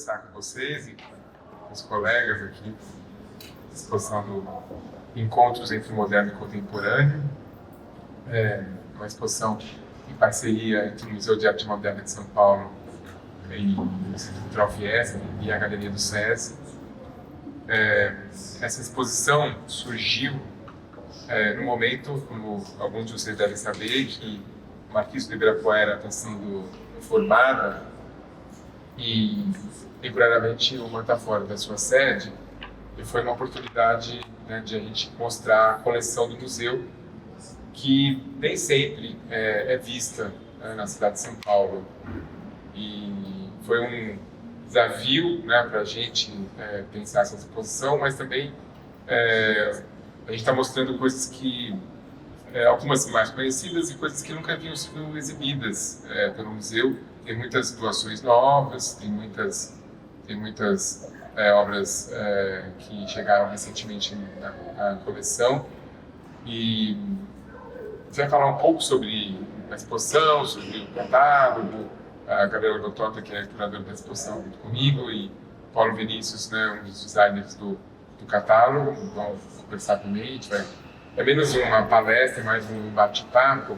conversar com vocês e com os colegas aqui, exposição do Encontros entre o Moderno e o Contemporâneo, uma exposição em parceria entre o Museu de Arte Moderna de São Paulo e o Instituto Traufies e a Galeria do SESI. Essa exposição surgiu no momento, como alguns de vocês devem saber, que o Marquês do Ibirapuera está sendo reformada e temporariamente o MAN está fora da sua sede, e foi uma oportunidade, né, de a gente mostrar a coleção do museu, que nem sempre é vista, né, na cidade de São Paulo. E foi um desafio, né, para a gente pensar essa exposição, mas também a gente está mostrando coisas que, algumas mais conhecidas e coisas que nunca haviam sido exibidas pelo museu. Tem muitas doações novas, tem muitas obras que chegaram recentemente na coleção. E você vai falar um pouco sobre a exposição, sobre o catálogo. A Gabriela Gotota, que é curadora da exposição, junto comigo, e Paulo Vinícius, né, um dos designers do catálogo, vão conversar também. É menos uma palestra, mais um bate-papo.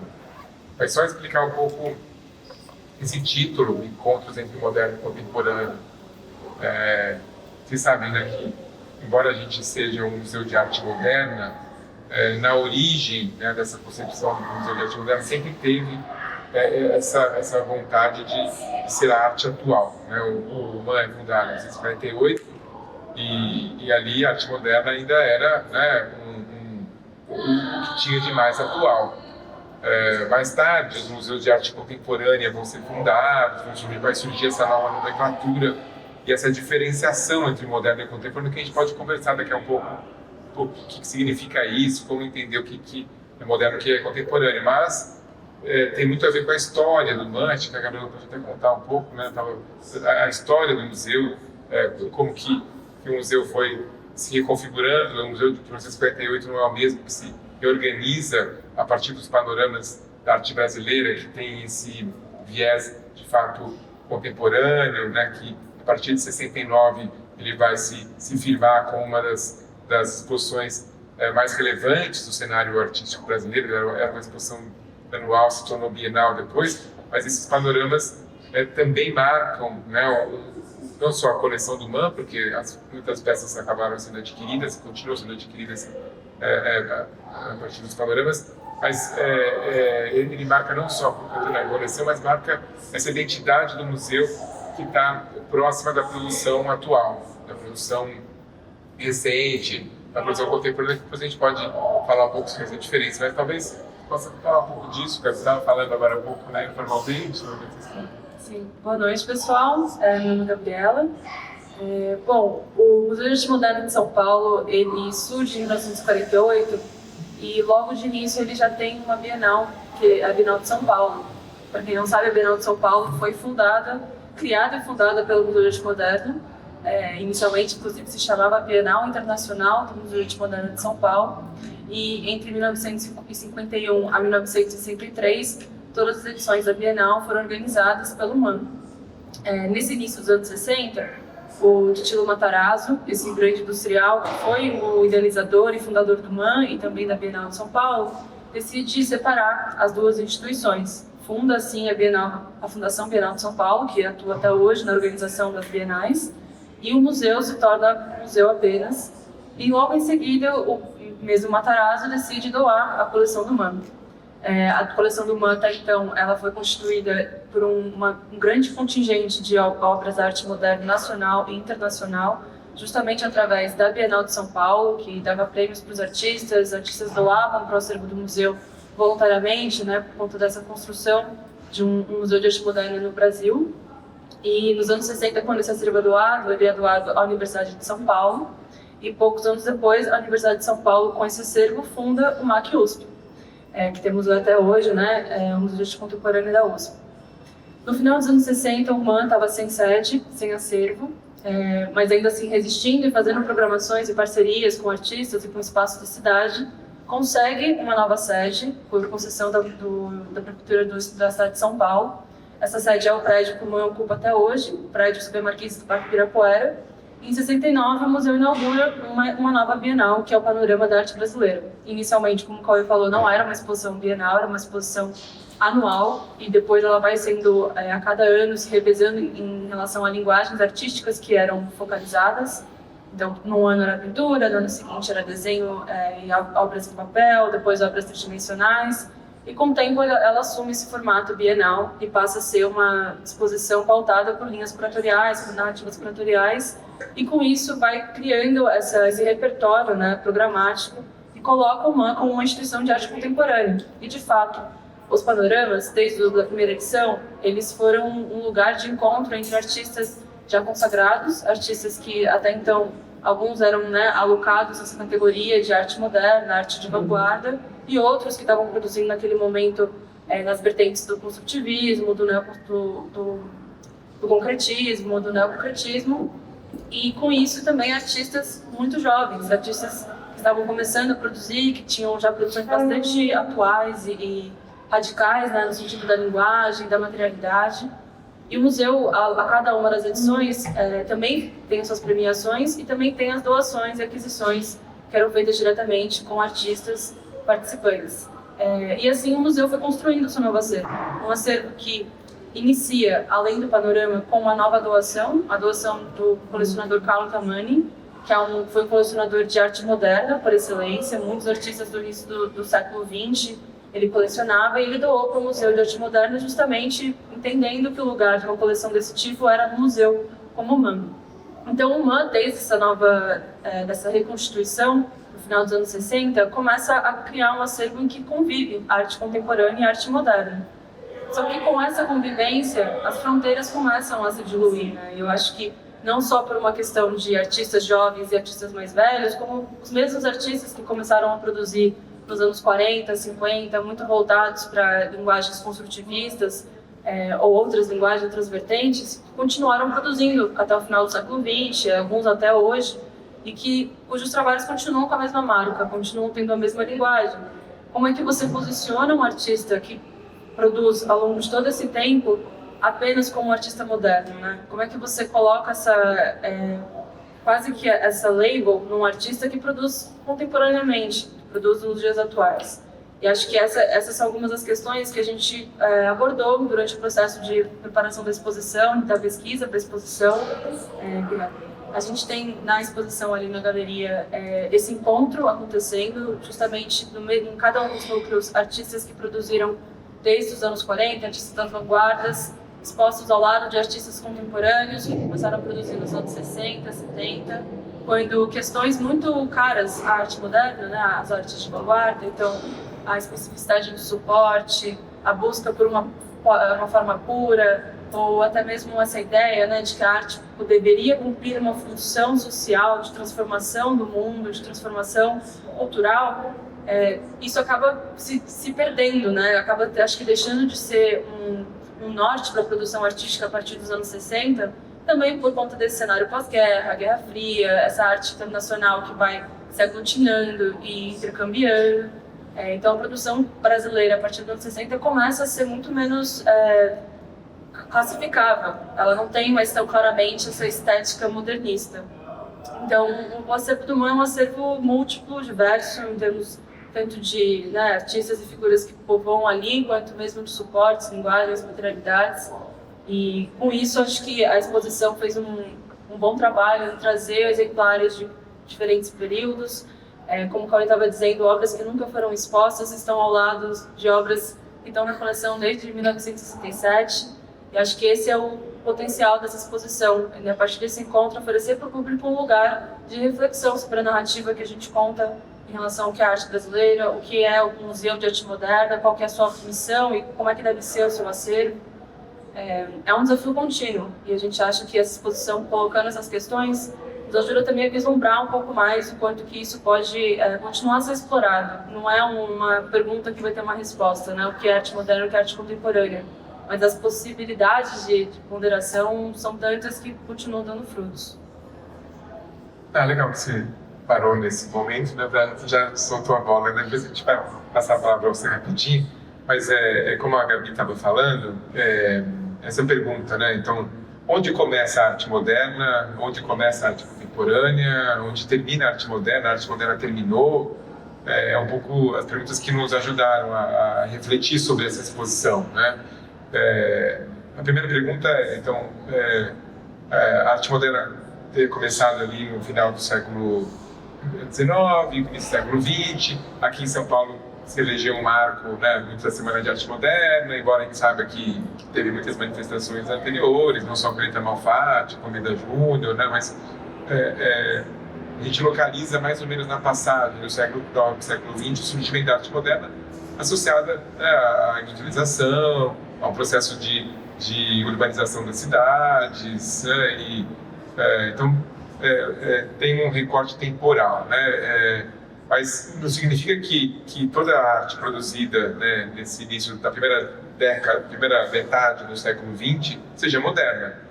Vai só explicar um pouco esse título, Encontros entre o Moderno e o Contemporâneo. Vocês sabem, né, que, embora a gente seja um museu de arte moderna, na origem, né, dessa concepção do museu de arte moderna sempre teve essa vontade de ser a arte atual, né? O MAN é fundado em 1948 e ali a arte moderna ainda era, né, o que tinha de mais atual. Mais tarde, os museus de arte contemporânea vão ser fundados, vai surgir essa nova nomenclatura e essa diferenciação entre moderno e contemporâneo, que a gente pode conversar daqui a um pouco o que significa isso, como entender o que é moderno e o que é contemporâneo. Mas tem muito a ver com a história do MAN, que a Gabriela pode até contar um pouco, né? A história do museu, como que o museu foi se reconfigurando. O museu de 1958 não é o mesmo que se reorganiza a partir dos panoramas da arte brasileira, que tem esse viés de fato contemporâneo, né? Que a partir de 69 ele vai se firmar como uma das exposições mais relevantes do cenário artístico brasileiro. Era uma exposição anual, se tornou bienal depois, mas esses panoramas também marcam, né, não só a coleção do MAN, porque muitas peças acabaram sendo adquiridas, continuam sendo adquiridas a partir dos panoramas, mas ele marca não só a coleção, mas marca essa identidade do museu que está próxima da produção atual, da produção recente, da produção contemporânea, que depois a gente pode falar um pouco sobre essa diferença, mas talvez possa falar um pouco disso, que você estava falando agora há pouco, né, informalmente. Sim. Boa noite, pessoal. Meu nome é Gabriela. Bom, o Museu de Arte Moderna de São Paulo, ele surge em 1948 e logo de início ele já tem uma Bienal, que é a Bienal de São Paulo. Para quem não sabe, a Bienal de São Paulo foi criada e fundada pelo Museu de Arte Moderna. Inicialmente, inclusive, se chamava Bienal Internacional do Museu de Arte Moderna de São Paulo. E entre 1951 a 1963, todas as edições da Bienal foram organizadas pelo MAN. Nesse início dos anos 60, o Titilo Matarazzo, esse grande industrial que foi o idealizador e fundador do MAN e também da Bienal de São Paulo, decide separar as duas instituições. Funda, assim, a Fundação Bienal de São Paulo, que atua até hoje na organização das bienais, e o museu se torna museu apenas. E logo em seguida, o mesmo Matarazzo decide doar a coleção do MAN. A coleção do MAN, até então, ela foi constituída por um grande contingente de obras de arte moderna nacional e internacional, justamente através da Bienal de São Paulo, que dava prêmios para os artistas doavam para o acervo do museu voluntariamente, né, por conta dessa construção de um museu de arte moderna no Brasil. E nos anos 60, quando esse acervo ele é doado à Universidade de São Paulo, e poucos anos depois, a Universidade de São Paulo, com esse acervo, funda o MAC USP, que temos até hoje, né, o Museu de Arte Contemporânea da USP. No final dos anos 60, o MAN estava sem sede, sem acervo, mas ainda assim resistindo e fazendo programações e parcerias com artistas e com espaços da cidade, consegue uma nova sede, por concessão da Prefeitura da cidade de São Paulo. Essa sede é o prédio que o MAM ocupa até hoje, o prédio Supermarquês do Parque Ibirapuera. Em 69, o museu inaugura uma nova bienal, que é o Panorama da Arte Brasileira. Inicialmente, como o Cauê falou, não era uma exposição bienal, era uma exposição anual, e depois ela vai sendo, a cada ano, se revezando em relação a linguagens artísticas que eram focalizadas. Então, num ano era pintura, no ano seguinte era desenho e obras em papel, depois obras tridimensionais. E com o tempo ela assume esse formato bienal e passa a ser uma exposição pautada por linhas curatoriais, por narrativas curatoriais, e com isso vai criando esse repertório, né, programático, e coloca o MAM como uma instituição de arte contemporânea. E, de fato, os panoramas, desde a primeira edição, eles foram um lugar de encontro entre artistas já consagrados, artistas que até então, alguns eram, né, alocados nessa categoria de arte moderna, arte de vanguarda, e outros que estavam produzindo naquele momento nas vertentes do construtivismo, do concretismo, do neoconcretismo, e com isso também artistas muito jovens, artistas que estavam começando a produzir, que tinham já produções bastante atuais e radicais, né, no sentido da linguagem, da materialidade. E o museu, a cada uma das edições, também tem as suas premiações e também tem as doações e aquisições que eram feitas diretamente com artistas participantes. E assim o museu foi construindo o seu novo acervo. Um acervo que inicia, além do panorama, com uma nova doação, a doação do colecionador Carlo Tamani, que foi um colecionador de arte moderna, por excelência. Muitos artistas do início do século XX ele colecionava, e ele doou para o Museu de Arte Moderna justamente entendendo que o lugar de uma coleção desse tipo era no museu como o MAM. Então o MAM, desde dessa reconstituição, no final dos anos 60, começa a criar um acervo em que convive arte contemporânea e arte moderna. Só que com essa convivência, as fronteiras começam a se diluir, né? Eu acho que não só por uma questão de artistas jovens e artistas mais velhos, como os mesmos artistas que começaram a produzir nos anos 40, 50, muito voltados para linguagens construtivistas ou outras linguagens, outras vertentes, continuaram produzindo até o final do século XX, alguns até hoje, e cujos trabalhos continuam com a mesma marca, continuam tendo a mesma linguagem. Como é que você posiciona um artista que produz ao longo de todo esse tempo apenas como um artista moderno, né? Como é que você coloca quase que essa label num artista que produz contemporaneamente, que produz nos dias atuais? E acho que essas são algumas das questões que a gente abordou durante o processo de preparação da exposição, da pesquisa para a exposição. A gente tem na exposição ali na galeria esse encontro acontecendo justamente em cada um dos núcleos, artistas que produziram desde os anos 40, artistas das vanguardas, expostos ao lado de artistas contemporâneos que começaram a produzir nos anos 60, 70, quando questões muito caras à arte moderna, né, às artes de vanguarda, então a especificidade do suporte, a busca por uma forma pura, ou até mesmo essa ideia, né, de que a arte deveria cumprir uma função social de transformação do mundo, de transformação cultural, isso acaba se perdendo, né? Acaba, acho que, deixando de ser um norte para a produção artística a partir dos anos 60, também por conta desse cenário pós-guerra, a Guerra Fria, essa arte internacional que vai se aglutinando e intercambiando. Então a produção brasileira a partir dos anos 60 começa a ser muito menos classificável. Ela não tem mais tão claramente essa estética modernista. Então o acervo do MAM é um acervo múltiplo, diverso, em termos tanto de, né, artistas e figuras que povoam ali, quanto mesmo de suportes, linguagens, materialidades. E com isso acho que a exposição fez um bom trabalho em trazer exemplares de diferentes períodos. Como o Cauê estava dizendo, obras que nunca foram expostas estão ao lado de obras que estão na coleção desde 1967. E acho que esse é o potencial dessa exposição, e a partir desse encontro oferecer para o público um lugar de reflexão sobre a narrativa que a gente conta em relação ao que é a arte brasileira, o que é o Museu de Arte Moderna, qual que é a sua missão e como é que deve ser o seu acervo. É um desafio contínuo, e a gente acha que essa exposição, colocando essas questões, nos ajuda também a vislumbrar um pouco mais o quanto que isso pode continuar a ser explorado. Não é uma pergunta que vai ter uma resposta, né? O que é arte moderna e o que é arte contemporânea. Mas as possibilidades de ponderação são tantas que continuam dando frutos. Legal que você parou nesse momento, né? Já soltou a bola, né? Depois a gente vai passar a palavra para você rapidinho. Mas como a Gabi estava falando, essa pergunta, né? Então, onde começa a arte moderna? Onde começa a arte contemporânea? Onde termina a arte moderna? A arte moderna terminou? É um pouco as perguntas que nos ajudaram a refletir sobre essa exposição, né? A primeira pergunta é, então, a arte moderna ter começado ali no final do século XIX, início do século XX. Aqui em São Paulo se elegeu um marco, né, muito da Semana de Arte Moderna, embora a gente saiba que teve muitas manifestações anteriores, não só Greta Malfatti, Comida Júnior, né, mas a gente localiza mais ou menos na passagem do século XIX e século XX o surgimento da arte moderna associada, né, à industrialização, ao processo de urbanização das cidades, né, então tem um recorte temporal, né, mas não significa que toda a arte produzida, né, nesse início da primeira metade do século XX seja moderna.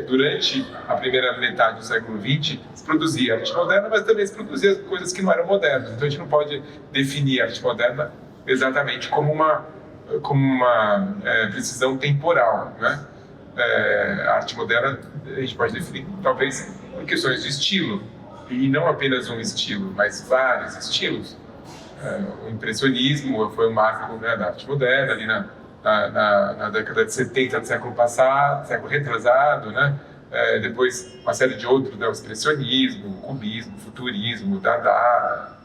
Durante a primeira metade do século XX se produzia arte moderna, mas também se produzia coisas que não eram modernas. Então a gente não pode definir a arte moderna exatamente como uma precisão temporal, né? A arte moderna a gente pode definir talvez por questões de estilo, e não apenas um estilo, mas vários estilos. O impressionismo foi um marco, né, da arte moderna ali na década de 70 do século passado, século retrasado, né? Depois uma série de outros, né, o expressionismo, o cubismo, o futurismo, o dada,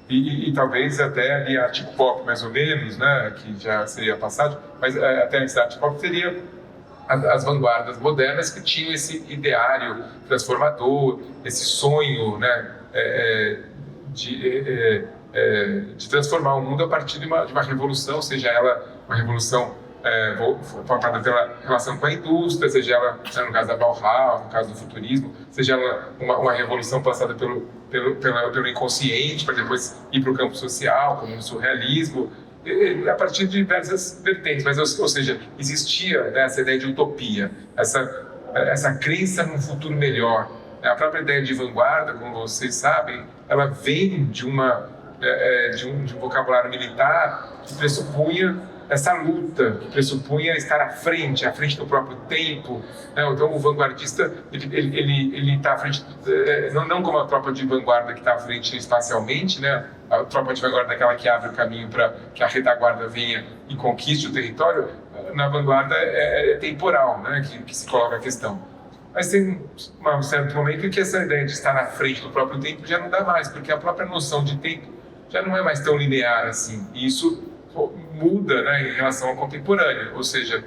e talvez até ali a arte pop mais ou menos, né, que já seria passado, mas até antes da arte pop seria as vanguardas modernas que tinham esse ideário transformador, esse sonho, né, de transformar o mundo a partir de uma revolução, seja ela uma revolução voltada pela relação com a indústria, seja ela, no caso da Bauhaus, no caso do futurismo, seja ela uma revolução passada pelo inconsciente para depois ir para o campo social, como no surrealismo, a partir de diversas vertentes, mas, ou seja, existia, né, essa ideia de utopia, essa crença num futuro melhor. A própria ideia de vanguarda, como vocês sabem, ela vem de um vocabulário militar que pressupunha essa luta, que pressupunha estar à frente do próprio tempo, né? Então o vanguardista ele está à frente, não como a tropa de vanguarda que está à frente espacialmente, né? A tropa de vanguarda é aquela que abre o caminho para que a retaguarda venha e conquiste o território. Na vanguarda é temporal, né? Que se coloca a questão. Mas tem um certo momento em que essa ideia de estar à frente do próprio tempo já não dá mais, porque a própria noção de tempo já não é mais tão linear assim. E isso muda, né, em relação ao contemporâneo, ou seja,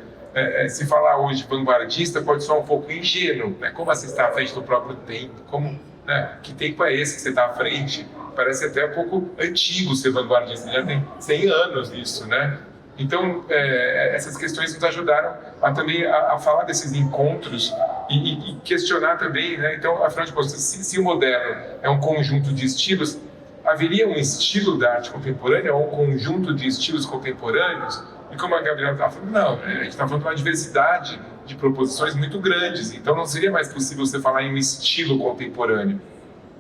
se falar hoje vanguardista pode soar um pouco ingênuo, né? Como assim está à frente do próprio tempo? Como, né, que tempo é esse que você está à frente? Parece até um pouco antigo ser vanguardista, já tem 100 anos isso, né? Então, essas questões nos ajudaram também a falar desses encontros e questionar também, né? Então, afinal de contas, se o moderno é um conjunto de estilos, haveria um estilo da arte contemporânea ou um conjunto de estilos contemporâneos? E como a Gabriela estava falando, não, a gente está falando de uma diversidade de proposições muito grandes, então não seria mais possível você falar em um estilo contemporâneo.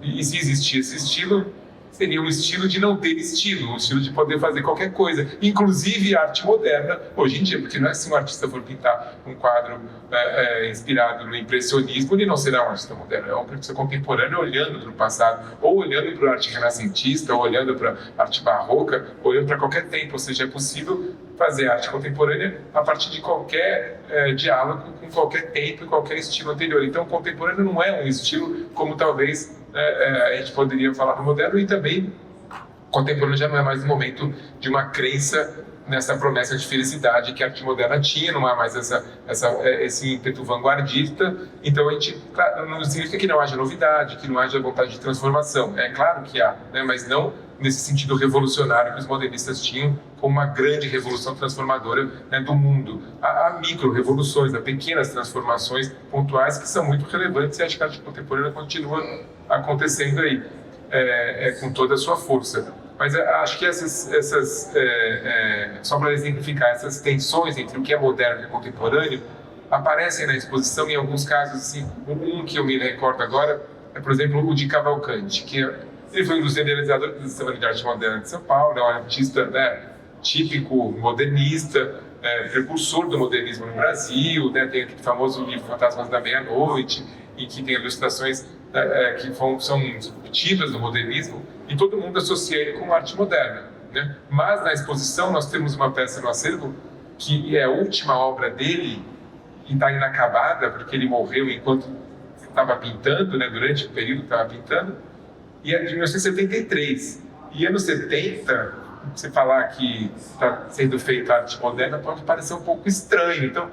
E se existir esse estilo, seria um estilo de não ter estilo, um estilo de poder fazer qualquer coisa, inclusive arte moderna, hoje em dia, porque não é se um artista for pintar um quadro inspirado no impressionismo, ele não será um artista moderno, é um artista contemporâneo olhando para o passado, ou olhando para a arte renascentista, ou olhando para a arte barroca, ou olhando para qualquer tempo, ou seja, é possível fazer arte contemporânea a partir de qualquer diálogo com qualquer tempo e qualquer estilo anterior. Então, o contemporâneo não é um estilo como talvez a gente poderia falar para o moderno, e também contemporâneo já não é mais um momento de uma crença nessa promessa de felicidade que a arte moderna tinha, não há mais esse ímpeto vanguardista. Então a gente, claro, não significa que não haja novidade, que não haja vontade de transformação, é claro que há, né, mas não nesse sentido revolucionário que os modernistas tinham como uma grande revolução transformadora, né, do mundo. Há micro-revoluções, há pequenas transformações pontuais que são muito relevantes, e acho que a arte contemporânea continua acontecendo aí, com toda a sua força. Mas acho que só para exemplificar, essas tensões entre o que é moderno e contemporâneo aparecem na exposição em alguns casos. Assim, um que eu me recordo agora é, por exemplo, o de Cavalcanti, que ele foi um dos idealizadores da Semana de Arte Moderna de São Paulo, é um artista, né, típico modernista, precursor do modernismo no Brasil, né? Tem aquele famoso livro Fantasmas da Meia-Noite, em que tem ilustrações que são disruptivas do modernismo, e todo mundo associa ele com arte moderna, né? Mas na exposição nós temos uma peça no acervo que é a última obra dele e está inacabada, porque ele morreu enquanto estava pintando, né? Durante o período que estava pintando, e é de 1973. E anos 70, você falar que está sendo feita arte moderna pode parecer um pouco estranho. Então,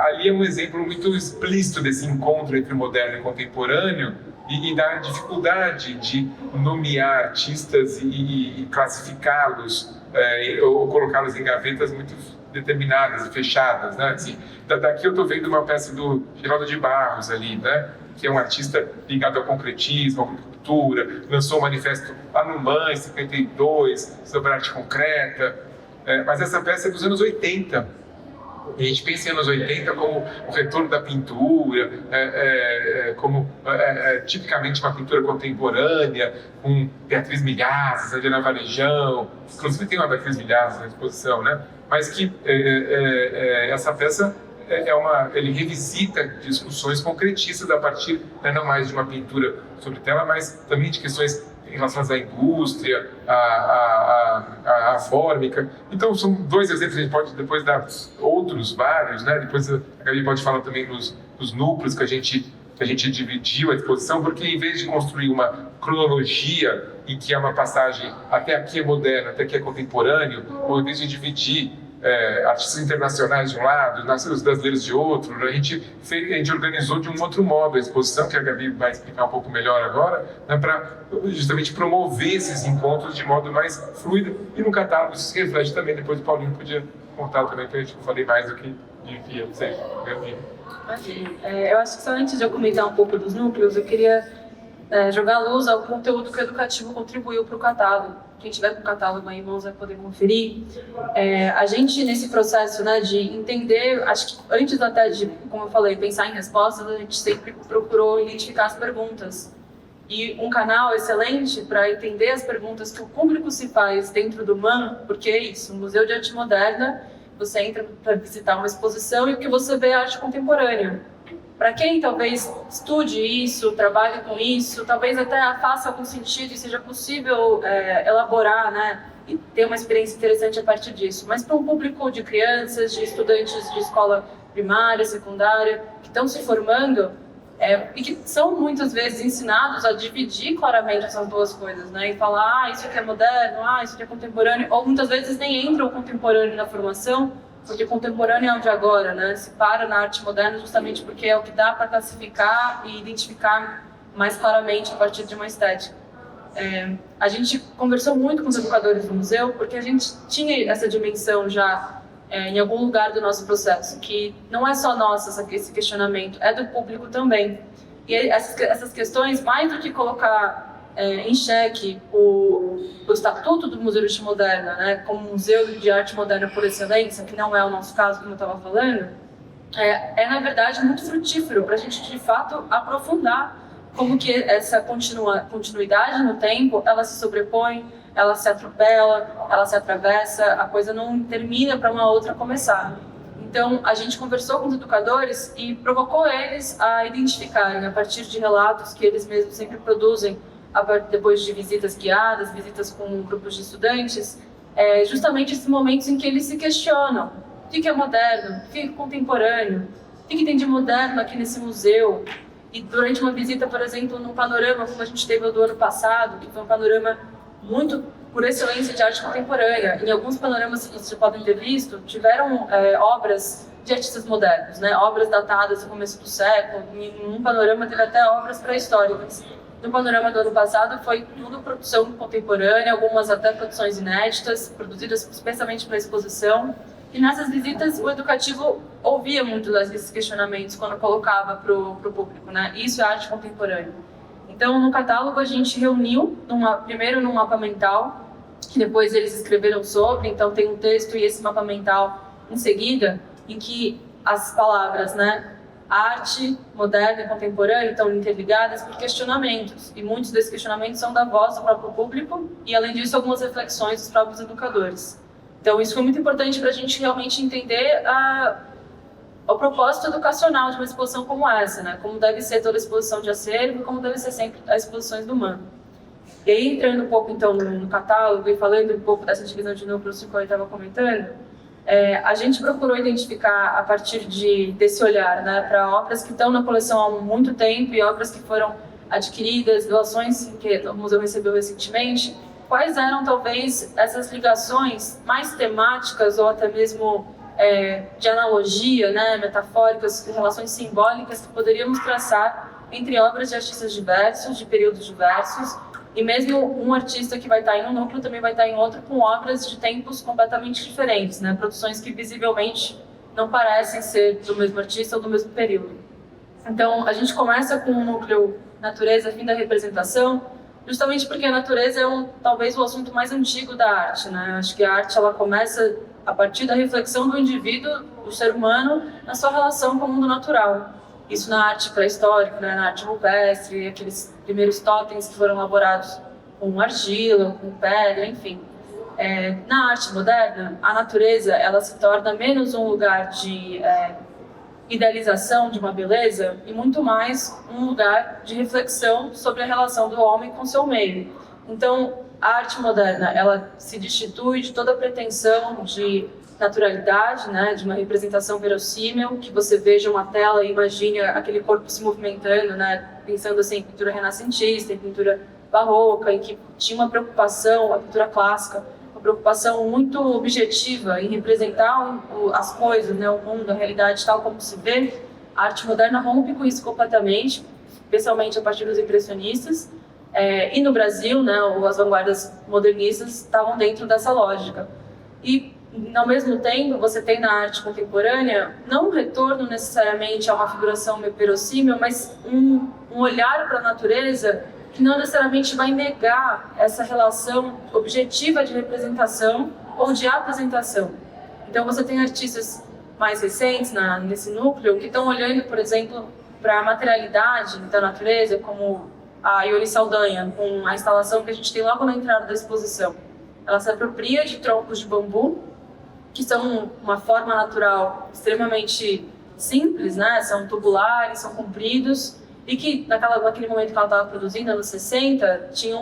ali é um exemplo muito explícito desse encontro entre o moderno e contemporâneo e da dificuldade de nomear artistas e classificá-los ou colocá-los em gavetas muito determinadas e fechadas, né? Assim, daqui eu estou vendo uma peça do Geraldo de Barros ali, né? Que é um artista ligado ao concretismo, à cultura, lançou um manifesto lá no MAN, em 52, sobre arte concreta, mas essa peça é dos anos 80. E a gente pensa em anos 80 como o retorno da pintura, como tipicamente uma pintura contemporânea, com Beatriz Milhazes, Adriana Varejão, inclusive tem uma Beatriz Milhazes na exposição, né? Mas que essa peça ele revisita discussões concretistas a partir não mais de uma pintura sobre tela, mas também de questões relacionadas à indústria, à fórmica. Então, são dois exemplos, a gente pode depois dar outros vários, né? Depois a Gabi pode falar também dos núcleos que a gente dividiu a exposição, porque em vez de construir uma cronologia em que é uma passagem até aqui é moderno, até aqui é contemporâneo, ou em vez de dividir artistas internacionais de um lado, os brasileiros de outro, a gente organizou de um outro modo a exposição, que a Gabi vai explicar um pouco melhor agora, né, para justamente promover esses encontros de modo mais fluido, e no catálogo isso se reflete também. Depois o Paulinho podia contar também, porque eu falei mais do que devia, não sei, Gabi. Eu acho que só antes de eu comentar um pouco dos núcleos, eu queria jogar luz ao conteúdo que o educativo contribuiu para o catálogo. Quem tiver com o catálogo aí em mãos vai poder conferir. A gente, nesse processo, né, de entender, acho que antes até de, como eu falei, pensar em respostas, a gente sempre procurou identificar as perguntas. E um canal excelente para entender as perguntas que o público se faz dentro do MAN, porque é isso, um museu de arte moderna, você entra para visitar uma exposição e o que você vê é arte contemporânea. Para quem talvez estude isso, trabalhe com isso, talvez até faça algum sentido e seja possível elaborar, né, e ter uma experiência interessante a partir disso. Mas para um público de crianças, de estudantes de escola primária, secundária, que estão se formando e que são muitas vezes ensinados a dividir claramente essas duas coisas, né, e falar, isso aqui é moderno, isso aqui é contemporâneo, ou muitas vezes nem entra o contemporâneo na formação, porque contemporâneo é o de agora, né? Se para na arte moderna justamente porque é o que dá para classificar e identificar mais claramente a partir de uma estética. A gente conversou muito com os educadores do museu porque a gente tinha essa dimensão já em algum lugar do nosso processo, que não é só nossa esse questionamento, é do público também. E essas questões, mais do que colocar em xeque o estatuto do Museu de Arte Moderna, né, como museu de arte moderna por excelência, que não é o nosso caso, como eu estava falando, na verdade muito frutífero para a gente de fato aprofundar como que essa continuidade no tempo, ela se sobrepõe, ela se atropela, ela se atravessa, a coisa não termina para uma outra começar. Então, a gente conversou com os educadores e provocou eles a identificarem, a partir de relatos que eles mesmos sempre produzem, depois de visitas guiadas, visitas com grupos de estudantes, justamente esses momentos em que eles se questionam o que é moderno, o que é contemporâneo, o que tem de moderno aqui nesse museu. E durante uma visita, por exemplo, num panorama como a gente teve o do ano passado, que foi um panorama muito por excelência de arte contemporânea, em alguns panoramas que vocês já podem ter visto, tiveram obras de artistas modernos, né? Obras datadas do começo do século, em um panorama teve até obras pré-históricas. No panorama do ano passado foi tudo produção contemporânea, algumas até produções inéditas, produzidas especialmente para a exposição. E nessas visitas o educativo ouvia muito desses questionamentos quando colocava para o público, né? Isso é arte contemporânea. Então no catálogo a gente reuniu, primeiro num mapa mental, que depois eles escreveram sobre, então tem um texto e esse mapa mental em seguida, em que as palavras, né? Arte moderna e contemporânea estão interligadas por questionamentos, e muitos desses questionamentos são da voz do próprio público, e além disso algumas reflexões dos próprios educadores. Então, isso foi muito importante para a gente realmente entender o propósito educacional de uma exposição como essa, né? Como deve ser toda exposição de acervo e como deve ser sempre as exposições do MAN. E aí, entrando um pouco então no catálogo e falando um pouco dessa divisão de núcleos que eu estava comentando, a gente procurou identificar a partir desse olhar, né, para obras que estão na coleção há muito tempo e obras que foram adquiridas, doações que o museu recebeu recentemente, quais eram talvez essas ligações mais temáticas ou até mesmo de analogia, né, metafóricas, relações simbólicas que poderíamos traçar entre obras de artistas diversos, de períodos diversos, e mesmo um artista que vai estar em um núcleo também vai estar em outro com obras de tempos completamente diferentes, né, produções que visivelmente não parecem ser do mesmo artista ou do mesmo período. Então, a gente começa com o núcleo natureza, fim da representação, justamente porque a natureza é talvez o assunto mais antigo da arte, né? Acho que a arte ela começa a partir da reflexão do indivíduo, do ser humano, na sua relação com o mundo natural. Isso na arte pré-histórica, né? Na arte rupestre, aqueles primeiros totens que foram elaborados com argila, com pedra, enfim. Na arte moderna, a natureza ela se torna menos um lugar de idealização de uma beleza e muito mais um lugar de reflexão sobre a relação do homem com seu meio. Então, a arte moderna, ela se destitui de toda a pretensão de naturalidade, né, de uma representação verossímil, que você veja uma tela e imagine aquele corpo se movimentando, né, pensando assim em pintura renascentista, em pintura barroca, em que tinha uma preocupação, a pintura clássica, uma preocupação muito objetiva em representar as coisas, né, o mundo, a realidade tal como se vê. A arte moderna rompe com isso completamente, especialmente a partir dos impressionistas, e no Brasil, né, as vanguardas modernistas estavam dentro dessa lógica. E, ao mesmo tempo, você tem na arte contemporânea não um retorno necessariamente a uma figuração verossímil, mas um olhar para a natureza que não necessariamente vai negar essa relação objetiva de representação ou de apresentação. Então, você tem artistas mais recentes nesse núcleo que estão olhando, por exemplo, para a materialidade da natureza, como a Ione Saldanha, com a instalação que a gente tem logo na entrada da exposição. Ela se apropria de troncos de bambu, que são uma forma natural extremamente simples, né? São tubulares, são compridos, e que naquele momento que ela estava produzindo, anos 60, tinha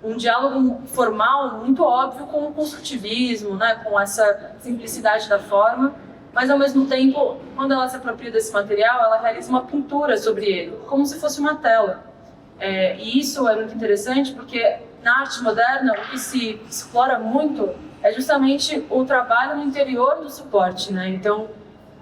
um diálogo formal muito óbvio com o construtivismo, né? Com essa simplicidade da forma, mas ao mesmo tempo, quando ela se apropria desse material, ela realiza uma pintura sobre ele, como se fosse uma tela. E isso é muito interessante porque na arte moderna o que se explora muito é justamente o trabalho no interior do suporte, né? Então,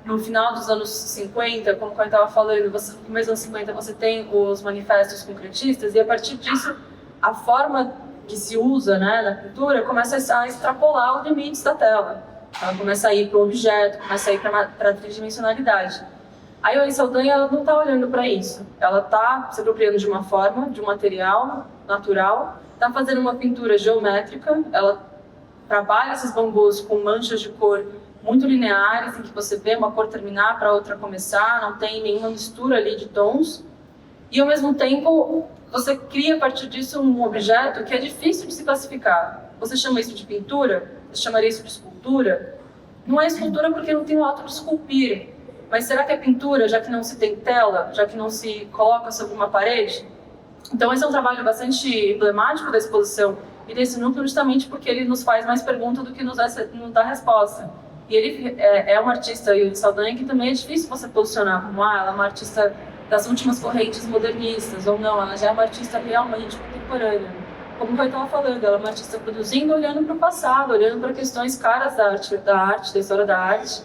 no final dos anos 50, como eu estava falando, no começo dos anos 50 você tem os manifestos concretistas e a partir disso a forma que se usa, né, na pintura começa a extrapolar os limites da tela. Ela começa a ir para o objeto, começa a ir para a tridimensionalidade. A Ione Saldanha ela não está olhando para isso. Ela está se apropriando de uma forma, de um material natural, está fazendo uma pintura geométrica, ela trabalha esses bambus com manchas de cor muito lineares, em que você vê uma cor terminar para outra começar, não tem nenhuma mistura ali de tons. E, ao mesmo tempo, você cria a partir disso um objeto que é difícil de se classificar. Você chama isso de pintura? Você chamaria isso de escultura? Não é escultura porque não tem o ato de esculpir. Mas será que é pintura, já que não se tem tela, já que não se coloca sobre uma parede? Então, esse é um trabalho bastante emblemático da exposição e desse núcleo justamente porque ele nos faz mais perguntas do que nos dá resposta. E ele é um artista, Ione Saldanha, que também é difícil você posicionar como ela é uma artista das últimas correntes modernistas, ou não, ela já é uma artista realmente contemporânea. Como eu estava falando, ela é uma artista produzindo, olhando para o passado, olhando para questões caras da história da arte,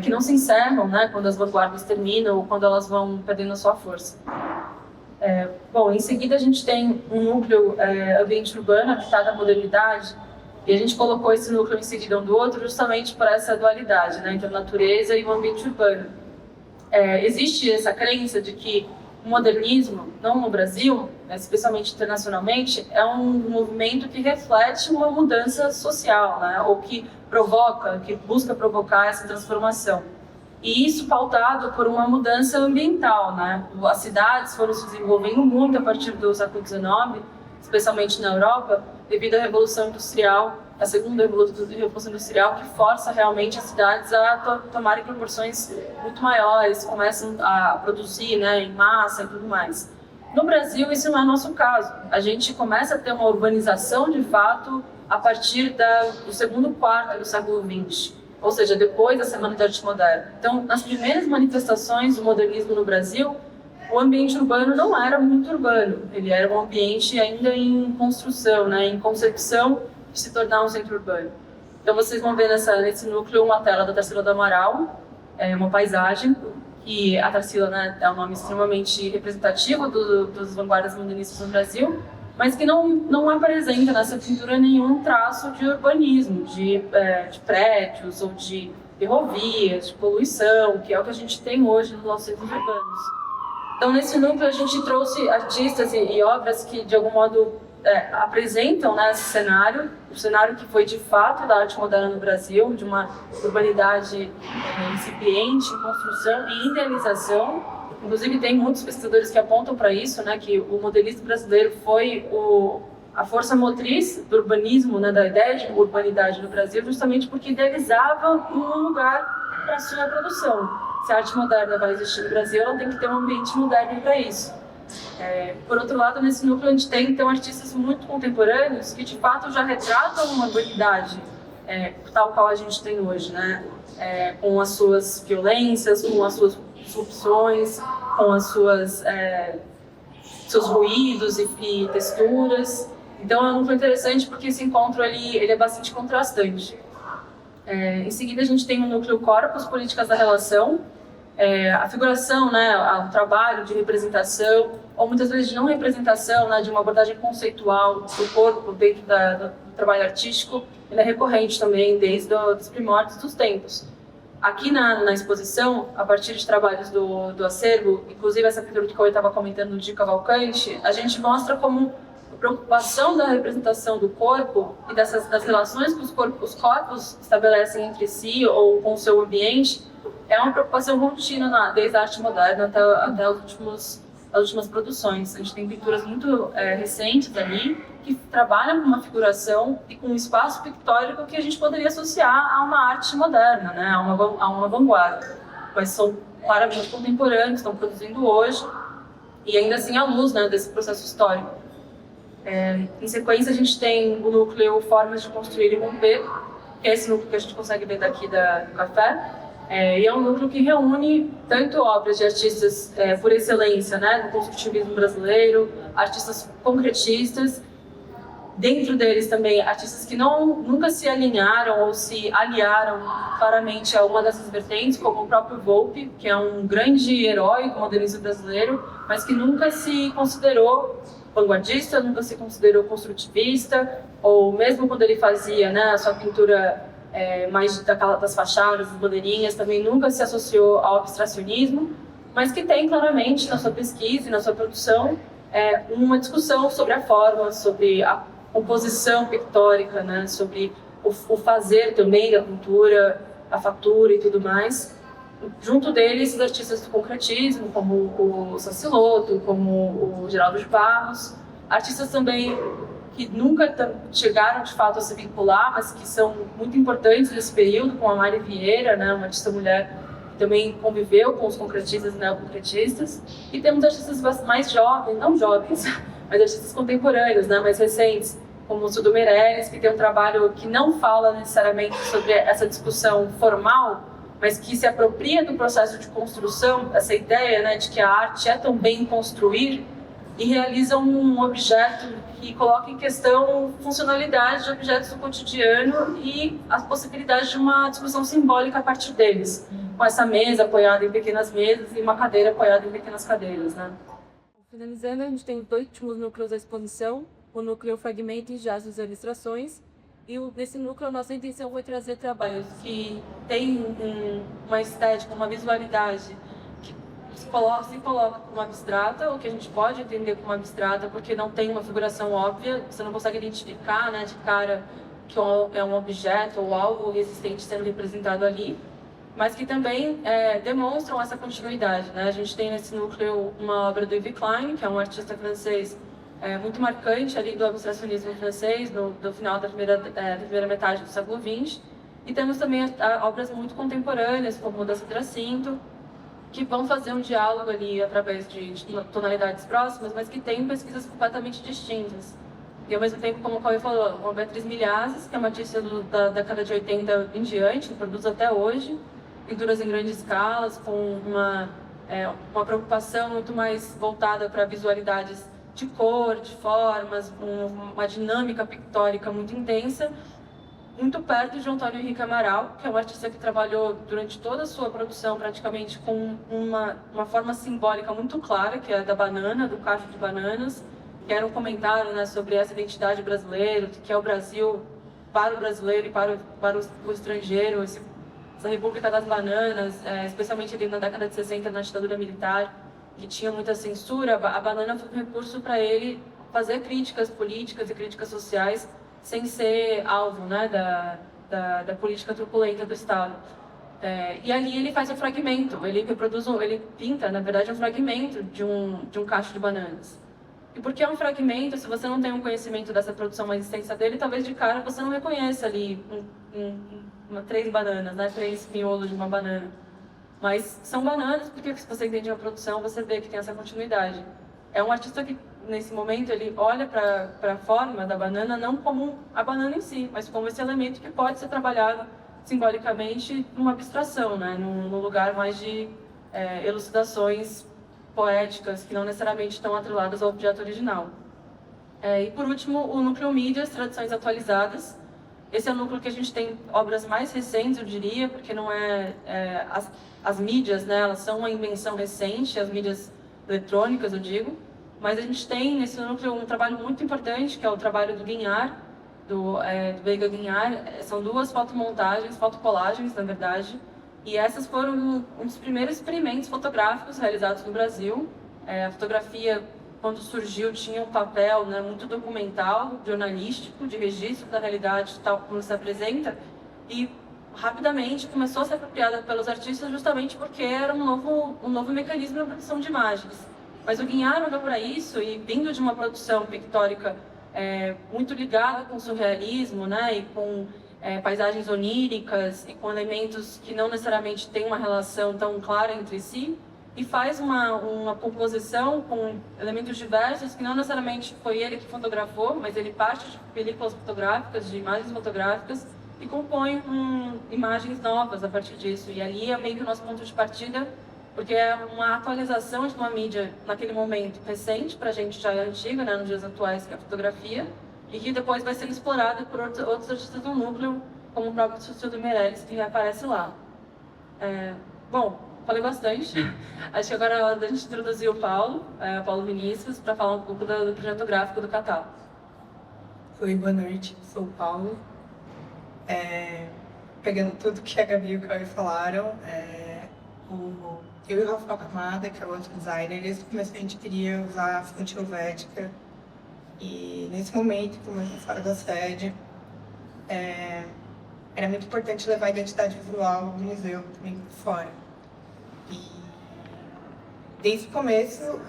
que não se encerram, né, quando as vanguardas terminam ou quando elas vão perdendo a sua força. Bom, em seguida a gente tem um núcleo ambiente urbano, habitado da modernidade, e a gente colocou esse núcleo em seguida um do outro justamente por essa dualidade, né, entre a natureza e o ambiente urbano. Existe essa crença de que o modernismo, não no Brasil, especialmente internacionalmente, é um movimento que reflete uma mudança social, né, ou que busca provocar essa transformação. E isso pautado por uma mudança ambiental, né? As cidades foram se desenvolvendo muito a partir do século XIX, especialmente na Europa, devido à Revolução Industrial, a segunda Revolução Industrial, que força realmente as cidades a tomarem proporções muito maiores, começam a produzir, né, em massa e tudo mais. No Brasil, isso não é o nosso caso. A gente começa a ter uma urbanização, de fato, a partir do segundo quarto do século XX, ou seja, depois da Semana de Arte Moderna. Então, nas primeiras manifestações do modernismo no Brasil, o ambiente urbano não era muito urbano, ele era um ambiente ainda em construção, né, em concepção de se tornar um centro urbano. Então, vocês vão ver nesse núcleo uma tela da Tarsila do Amaral, uma paisagem, que a Tarsila, né, é um nome extremamente representativo dos vanguardas modernistas no Brasil, mas que não apresenta nessa pintura nenhum traço de urbanismo, de prédios ou de ferrovias, de poluição, que é o que a gente tem hoje nos nossos centros urbanos. Então, nesse núcleo, a gente trouxe artistas e obras que, de algum modo, apresentam, né, esse cenário, o cenário que foi, de fato, da arte moderna no Brasil, de uma urbanidade incipiente, em construção e idealização. Inclusive, tem muitos pesquisadores que apontam para isso, né, que o modelista brasileiro foi a força motriz do urbanismo, né, da ideia de urbanidade no Brasil, justamente porque idealizava um lugar para a sua produção. Se a arte moderna vai existir no Brasil, ela tem que ter um ambiente moderno para isso. Por outro lado, nesse núcleo a gente tem, então, artistas muito contemporâneos que, de fato, já retratam uma urbanidade tal qual a gente tem hoje, né? Com as suas violências, com as suas disrupções, com as seus ruídos e texturas. Então, é um núcleo interessante porque esse encontro ele é bastante contrastante. Em seguida, a gente tem o núcleo Corpos, Políticas da Relação, a figuração, né, o trabalho de representação, ou muitas vezes de não representação, né, de uma abordagem conceitual do corpo dentro do trabalho artístico, ele é recorrente também desde os primórdios dos tempos. Aqui na exposição, a partir de trabalhos do acervo, inclusive essa pintura que eu estava comentando de Cavalcante, a gente mostra como a preocupação da representação do corpo e das relações que os corpos estabelecem entre si ou com o seu ambiente é uma preocupação contínua desde a arte moderna até as últimas produções. A gente tem pinturas muito recentes ali que trabalham com uma figuração e com um espaço pictórico que a gente poderia associar a uma arte moderna, né, a uma vanguarda, mas são claramente contemporâneos, estão produzindo hoje e ainda assim à luz, né, desse processo histórico. Em sequência, a gente tem o núcleo Formas de Construir e Romper, que é esse núcleo que a gente consegue ver daqui do café. E é um núcleo que reúne tanto obras de artistas por excelência, né, do construtivismo brasileiro, artistas concretistas, dentro deles também artistas que nunca se alinharam ou se aliaram claramente a uma dessas vertentes, como o próprio Volpi, que é um grande herói do modernismo brasileiro, mas que nunca se considerou vanguardista, nunca se considerou construtivista, ou mesmo quando ele fazia, né, a sua pintura mais das fachadas, das bandeirinhas, também nunca se associou ao abstracionismo, mas que tem claramente na sua pesquisa e na sua produção uma discussão sobre a forma, sobre a composição pictórica, né, sobre o fazer também da pintura, a fatura e tudo mais. Junto deles, os artistas do concretismo, como o Saciloto, como o Geraldo de Barros, artistas também que nunca chegaram de fato a se vincular, mas que são muito importantes nesse período, como a Mari Vieira, né, uma artista mulher que também conviveu com os concretistas e neoconcretistas. E temos artistas mais jovens, não jovens, mas artistas contemporâneos, né, mais recentes, como o Sudo Meirelles, que tem um trabalho que não fala necessariamente sobre essa discussão formal, mas que se apropria do processo de construção, essa ideia, né, de que a arte é também construir, e realiza um objeto que coloca em questão funcionalidade de objetos do cotidiano e as possibilidades de uma discussão simbólica a partir deles, com essa mesa apoiada em pequenas mesas e uma cadeira apoiada em pequenas cadeiras, né? Finalizando, a gente tem os dois últimos núcleos da exposição, o núcleo Fragmento e Jazz e Ilustrações, e nesse núcleo a nossa intenção foi trazer trabalhos que têm uma estética, uma visualidade se coloca como abstrata, o que a gente pode entender como abstrata, porque não tem uma figuração óbvia, você não consegue identificar, né, de cara que é um objeto ou algo existente sendo representado ali, mas que também demonstram essa continuidade, né? A gente tem nesse núcleo uma obra do Yves Klein, que é um artista francês muito marcante ali do abstracionismo francês, do final da primeira metade do século XX. E temos também obras muito contemporâneas, como Mudança de Tracinto, que vão fazer um diálogo ali através de tonalidades próximas, mas que têm pesquisas completamente distintas. E ao mesmo tempo, como o Cauê falou, com a Beatriz Milhazes, que é uma artista da década de 80 em diante, produz até hoje, pinturas em grandes escalas, com uma preocupação muito mais voltada para visualidades de cor, de formas, uma dinâmica pictórica muito intensa, muito perto de Antônio Henrique Amaral, que é um artista que trabalhou durante toda a sua produção praticamente com uma forma simbólica muito clara, que é a da banana, do cacho de bananas, que era um comentário, né, sobre essa identidade brasileira, que é o Brasil para o brasileiro e para o estrangeiro, essa República das Bananas, especialmente ali na década de 60, na ditadura militar, que tinha muita censura. A banana foi um recurso para ele fazer críticas políticas e críticas sociais sem ser alvo, né, da política truculenta do Estado. E ali ele faz um fragmento, ele pinta, na verdade, um fragmento de um cacho de bananas. E porque é um fragmento, se você não tem um conhecimento dessa produção mais extensa dele, talvez de cara você não reconheça ali 3 bananas, né, 3 miolos de uma banana. Mas são bananas porque se você entende a produção, você vê que tem essa continuidade. É um artista que, nesse momento, ele olha para a forma da banana não como a banana em si, mas como esse elemento que pode ser trabalhado simbolicamente numa abstração, né? Num lugar mais de elucidações poéticas que não necessariamente estão atreladas ao objeto original. E, por último, o núcleo mídias, tradições atualizadas. Esse é o núcleo que a gente tem obras mais recentes, eu diria, porque não as mídias, né, elas são uma invenção recente, as mídias eletrônicas, eu digo, mas a gente tem nesse núcleo um trabalho muito importante, que é o trabalho do Guignard, do Veiga Guignard. São 2 fotomontagens, fotocolagens, na verdade, e essas foram um dos primeiros experimentos fotográficos realizados no Brasil. A fotografia, quando surgiu, tinha um papel, né, muito documental, jornalístico, de registro da realidade tal como se apresenta, e rapidamente começou a ser apropriada pelos artistas justamente porque era um novo mecanismo de produção de imagens. Mas o Guignard olhou para isso e, vindo de uma produção pictórica muito ligada com o surrealismo, né, e com paisagens oníricas e com elementos que não necessariamente têm uma relação tão clara entre si, e faz uma composição com elementos diversos que não necessariamente foi ele que fotografou, mas ele parte de películas fotográficas, de imagens fotográficas, e compõe imagens novas a partir disso. E ali é meio que o nosso ponto de partida, porque é uma atualização de uma mídia, naquele momento, recente, para a gente já é antiga, né, nos dias atuais, que é a fotografia, e que depois vai sendo explorada por outros artistas do núcleo, como o próprio Cecílio Meirelles, que aparece lá. Bom, falei bastante. Acho que agora é hora da gente introduzir o Paulo Vinícius, para falar um pouco do projeto gráfico do Catálogo. Oi, boa noite, sou o Paulo. Pegando tudo que a Gabi e o Cauê falaram, eu e o Rafael Camada, que é o outro designer, desde o começo a gente queria usar a fonte helvética. E nesse momento, como a gente fora da sede, era muito importante levar a identidade visual do museu também por fora. E desde o começo,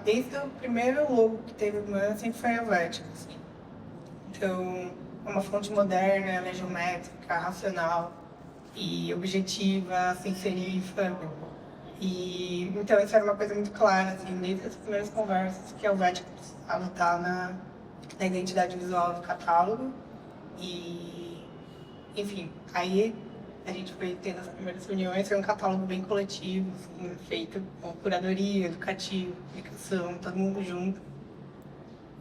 desde o primeiro logo que teve o MAN, sempre foi helvética, assim. Então, é uma fonte moderna, ela é geométrica, racional e objetiva, sem serifa. E então isso era uma coisa muito clara, assim, desde as primeiras conversas, que a Helvética precisava estar na identidade visual do catálogo. E, enfim, aí a gente foi tendo as primeiras reuniões, foi um catálogo bem coletivo, assim, feito com curadoria, educativo, publicação, todo mundo junto.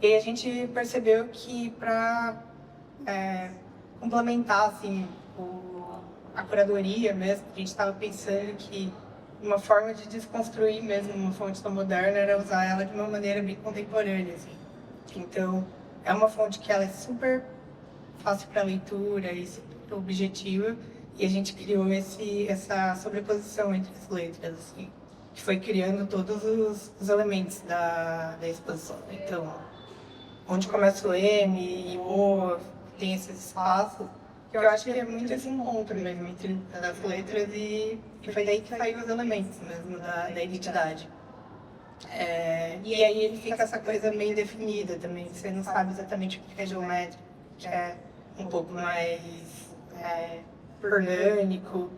E a gente percebeu que para complementar, assim, a curadoria mesmo, a gente estava pensando que uma forma de desconstruir mesmo uma fonte tão moderna era usar ela de uma maneira bem contemporânea, assim. Então, é uma fonte que ela é super fácil para leitura e super objetiva, e a gente criou essa sobreposição entre as letras, assim, que foi criando todos os elementos da exposição. Então, onde começa o M e o O, tem esses espaços, que eu acho que é muito esse encontro mesmo entre as letras, e foi daí que saiu os elementos mesmo da identidade. E aí ele fica essa coisa meio definida também. Você não sabe exatamente o que é geométrico, que é um pouco mais orgânico.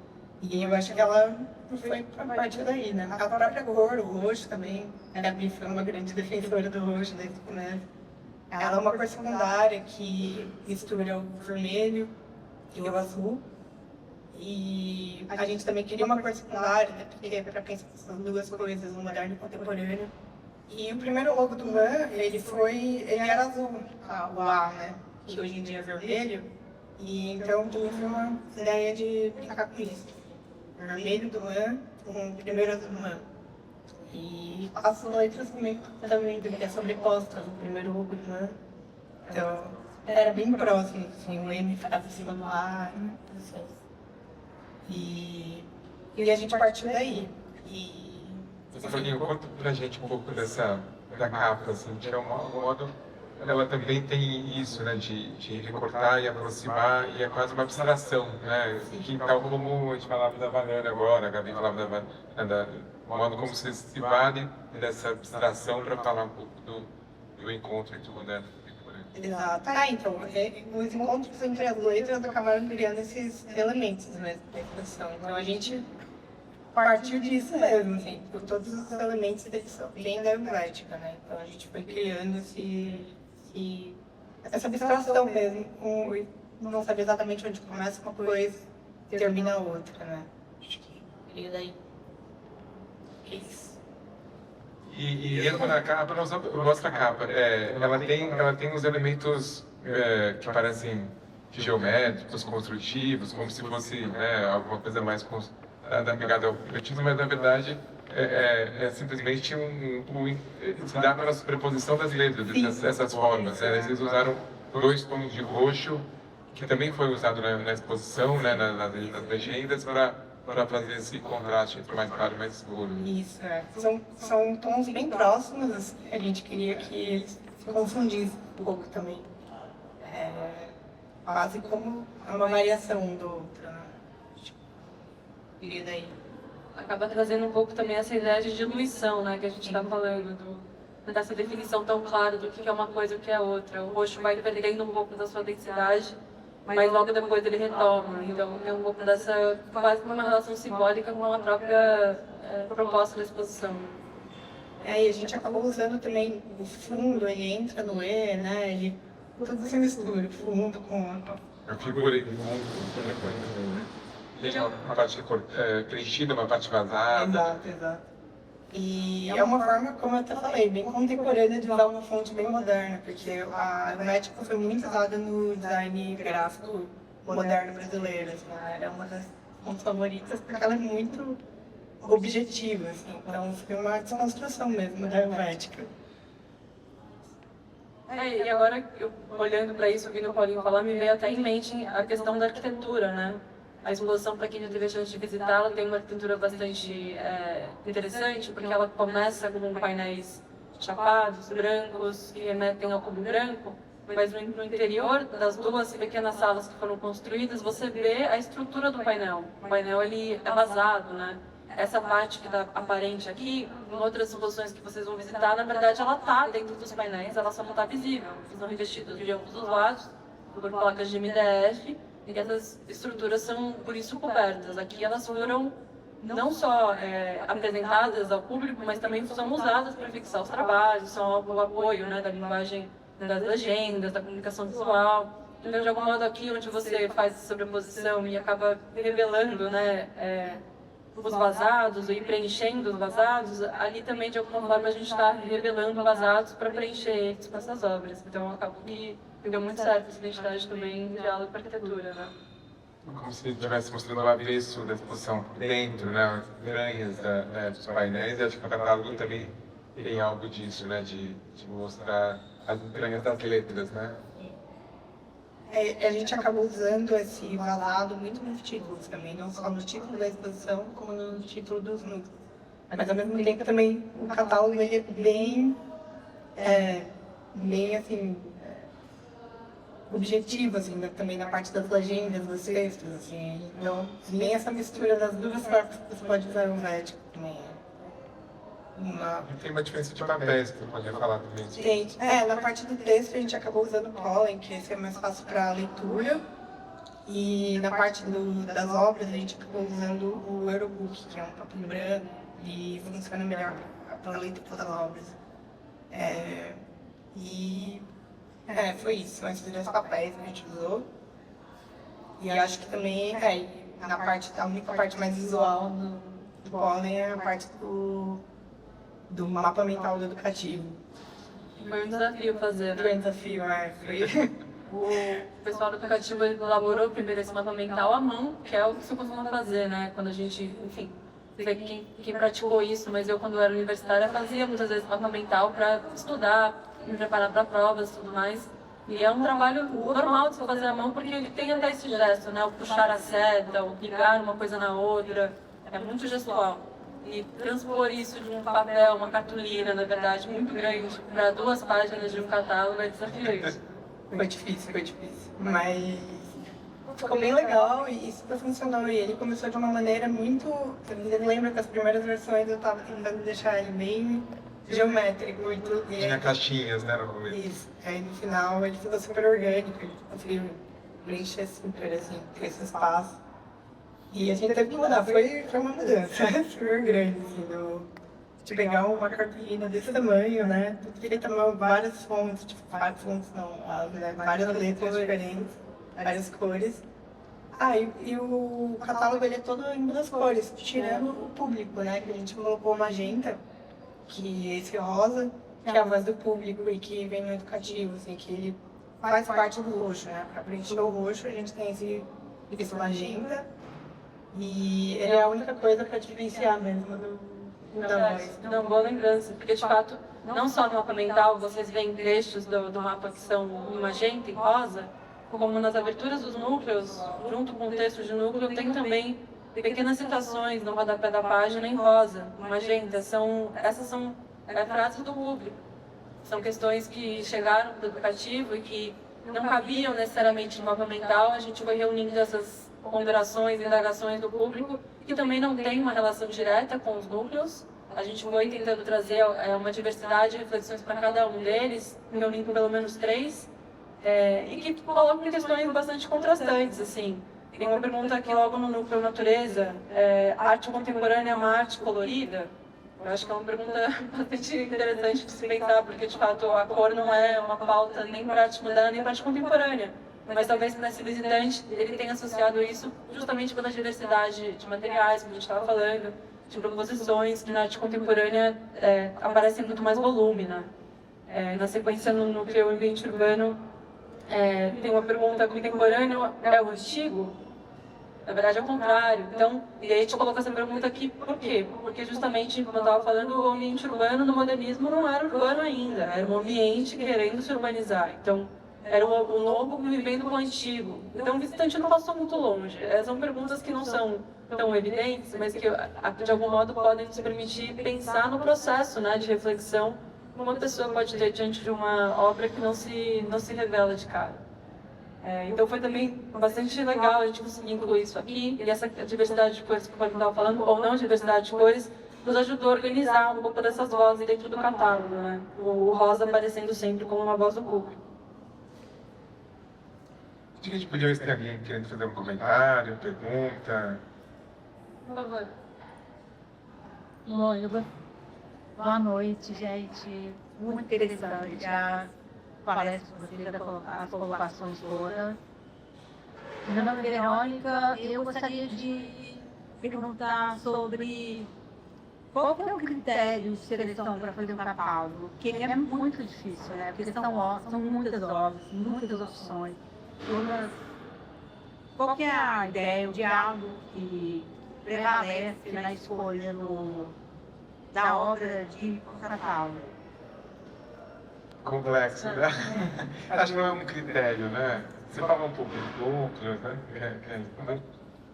E eu acho que ela foi a partir daí, né? A própria cor, o roxo também. A Gabi foi uma grande defensora do roxo desde o começo. Ela é uma cor secundária que mistura o vermelho e o azul. E a gente também queria uma cor secundária, né? Porque para pensar essas duas coisas, o moderno e o contemporâneo. E o primeiro logo do Man, ele era azul, o A, né? Que hoje em dia é vermelho. E então tive uma ideia de brincar com isso. Vermelho do Man com o primeiro azul do Man. E as letras também é sobreposta no primeiro logo do Man. Então era bem próximo, assim, o M ficava em cima do A, assim. E a gente partiu daí. Soninho, conta pra gente um pouco da capa, assim, de algum modo, ela também tem isso, né, de recortar e aproximar, e é quase uma abstração, né, que tal como a gente falava da banana agora, a Gabi falava da modo como você se vale dessa abstração para falar um pouco do encontro entre o moderno e o contemporâneo. Exato. Então, os encontros entre as letras acabaram criando esses elementos mesmo da expressão. Então a gente partiu disso mesmo, assim, por todos os elementos bem da Helvética, né? Então a gente foi criando essa abstração mesmo, não sabe exatamente onde começa uma coisa e termina a outra, né? Acho que queria daí. É isso. E entra na capa, eu gosto da capa, ela tem uns elementos que parecem geométricos, construtivos, como se fosse alguma coisa mais da pegada ao concretismo, mas na verdade é simplesmente se dá pela sobreposição das letras, essas formas. Eles usaram 2 tons de roxo, que também foi usado na exposição, nas legendas, para fazer esse contraste entre o mais claro e mais escuro. Isso, são tons bem próximos, assim, a gente queria que eles se confundissem um pouco também. Quase como uma variação um do outro, né? Queria daí. Acaba trazendo um pouco também essa ideia de diluição, né, que a gente está falando, dessa definição tão clara do que é uma coisa e o que é outra. O roxo vai perdendo um pouco da sua densidade, mas logo depois ele retoma. Então tem um pouco dessa, quase uma relação simbólica com a própria proposta da exposição. E a gente acabou usando também o fundo, ele entra no E, né? Tudo se mistura, fundo com... A figura de fundo, tem uma parte preenchida, uma parte vazada. Exato. E é uma forma, como eu até falei, bem contemporânea de usar uma fonte bem moderna, porque a Helvética foi muito usada no design gráfico moderno brasileiro, assim, era uma das fontes favoritas, porque ela é muito objetiva, assim, então foi uma desconstrução mesmo da Helvética. E agora, olhando para isso, ouvindo o Paulinho falar, me veio até em mente a questão da arquitetura, né? A exposição, para quem já teve a chance de visitá-la, tem uma arquitetura bastante interessante, porque ela começa com painéis chapados, brancos, que remetem ao cubo branco, mas no interior das 2 pequenas salas que foram construídas, você vê a estrutura do painel. O painel ele é vazado, né? Essa parte que está aparente aqui, em outras exposições que vocês vão visitar, na verdade ela está dentro dos painéis, ela só não está visível. Eles são revestidos de ambos os lados por placas de MDF, e essas estruturas são, por isso, cobertas. Aqui elas foram não só apresentadas ao público, mas também são usadas para fixar os trabalhos, são o apoio, né, da linguagem das legendas, da comunicação visual. Então, de algum modo, aqui onde você faz essa sobreposição e acaba revelando, né, os vazados e preenchendo os vazados, ali também, de alguma forma, a gente está revelando vazados para preencher eles com essas obras. Então, acabou que deu muito certo essa identidade também em diálogo com a arquitetura, né? Como se estivesse mostrando o avesso da exposição por dentro, né? As entranhas dos painéis, e acho que o catálogo também tem algo disso, né? De mostrar as entranhas das letras, né? A gente acabou usando esse vazado muito nos títulos também, não só no título da exposição, como no título dos núcleos. Mas ao mesmo tempo também o catálogo ele é bem assim, objetivo, assim, também na parte das legendas, dos textos, assim. Então, bem essa mistura das 2 formas que você pode usar o Helvética também. Tem uma diferença de papéis que você podia falar também. Na parte do texto a gente acabou usando o Pollen, que esse é mais fácil para leitura. E na parte das obras a gente acabou usando o Eurobook, que é um papel branco e funciona melhor para leitura das obras. Foi isso, são esses dois papéis que a gente usou. E acho que também, a única parte mais visual do Pollen é a parte do mapa mental do educativo. Foi um desafio fazer, Foi um né? desafio, foi. O pessoal do aplicativo elaborou primeiro esse mapa mental à mão, que é o que se costuma fazer, né? Quando a gente, enfim, não sei quem praticou isso, mas eu, quando era universitária, fazia muitas vezes mapa mental para estudar, me preparar para provas e tudo mais. E é um trabalho normal de se fazer à mão, porque ele tem até esse gesto, né? O puxar a seta, o ligar uma coisa na outra, é muito gestual. E transpor isso de um papel, uma cartolina, na verdade, muito grande, para 2 páginas de um catálogo é desafiante. Foi difícil. Mas ficou bem legal e super funcionou. E ele começou de uma maneira muito... Você lembra que as primeiras versões eu estava tentando deixar ele bem geométrico e tudo. Tinha caixinhas, né, no começo. Isso. Aí no final ele ficou super orgânico, ele conseguiu preencher super, assim, com esse espaço. E a gente teve que mudar, foi uma mudança super grande, assim, de pegar uma cartolina desse tamanho, né? Ele tomou várias fontes, várias letras diferentes, várias cores. E o catálogo ele é todo em 2 cores, tirando o público, né? Que a gente colocou magenta, que é esse rosa, que é a voz do público e que vem no educativo, assim, que ele faz parte do roxo, né? Para preencher o roxo a gente tem esse magenta e ele é a única coisa para diferenciar mesmo da voz. Não, boa lembrança, porque de fato, não só no mapa mental, vocês veem trechos do mapa que são em magenta e rosa, como nas aberturas dos núcleos, junto com o texto de núcleo, tem também pequenas citações no rodapé da página em rosa, magenta. Essas são frases do público. São questões que chegaram do aplicativo e que não cabiam necessariamente no mapa mental. A gente foi reunindo essas ponderações e indagações do público, que também não tem uma relação direta com os núcleos. A gente foi tentando trazer uma diversidade de reflexões para cada um deles, reunindo pelo menos 3, e que colocam questões bastante contrastantes, assim. Tem uma pergunta aqui logo no núcleo natureza, arte contemporânea é uma arte colorida? Eu acho que é uma pergunta bastante interessante de se pensar, porque de fato a cor não é uma pauta nem para arte moderna nem para arte contemporânea. Mas talvez para esse visitante ele tenha associado isso justamente pela diversidade de materiais que a gente estava falando, de proposições que na arte contemporânea aparecem muito mais volume, né? Na sequência, no núcleo ambiente urbano, tem uma pergunta: contemporâneo é o antigo? Na verdade é o contrário. Então, e aí a gente colocou essa pergunta aqui, por quê? Porque justamente, como eu estava falando, o ambiente urbano no modernismo não era urbano ainda, era um ambiente querendo se urbanizar. Então, era o novo convivendo com o antigo. Então, o visitante não passou muito longe. São perguntas que não são tão evidentes, mas que, de algum modo, podem nos permitir pensar no processo, né, de reflexão que uma pessoa pode ter diante de uma obra que não se revela de cara. Então, foi também bastante legal a gente conseguir incluir isso aqui. E essa diversidade de cores que o Paulo estava falando, ou não diversidade de cores, nos ajudou a organizar um pouco dessas vozes dentro do catálogo, né? O rosa aparecendo sempre como uma voz do público. A gente podia ver se tem alguém querendo fazer um comentário, pergunta. Por favor. Boa noite, gente. Muito interessante a palestra de vocês, as colocações todas. Meu nome é Verônica. Eu gostaria de perguntar sobre qual que é o critério de seleção para fazer um catálogo, que é muito difícil, né? Porque são muitas obras, muitas opções. Qual que é a ideia, o diálogo que prevalece na escolha da obra de catálogo? Complexo, né? Acho que não é um critério, né? Você fala um pouco do núcleo, né?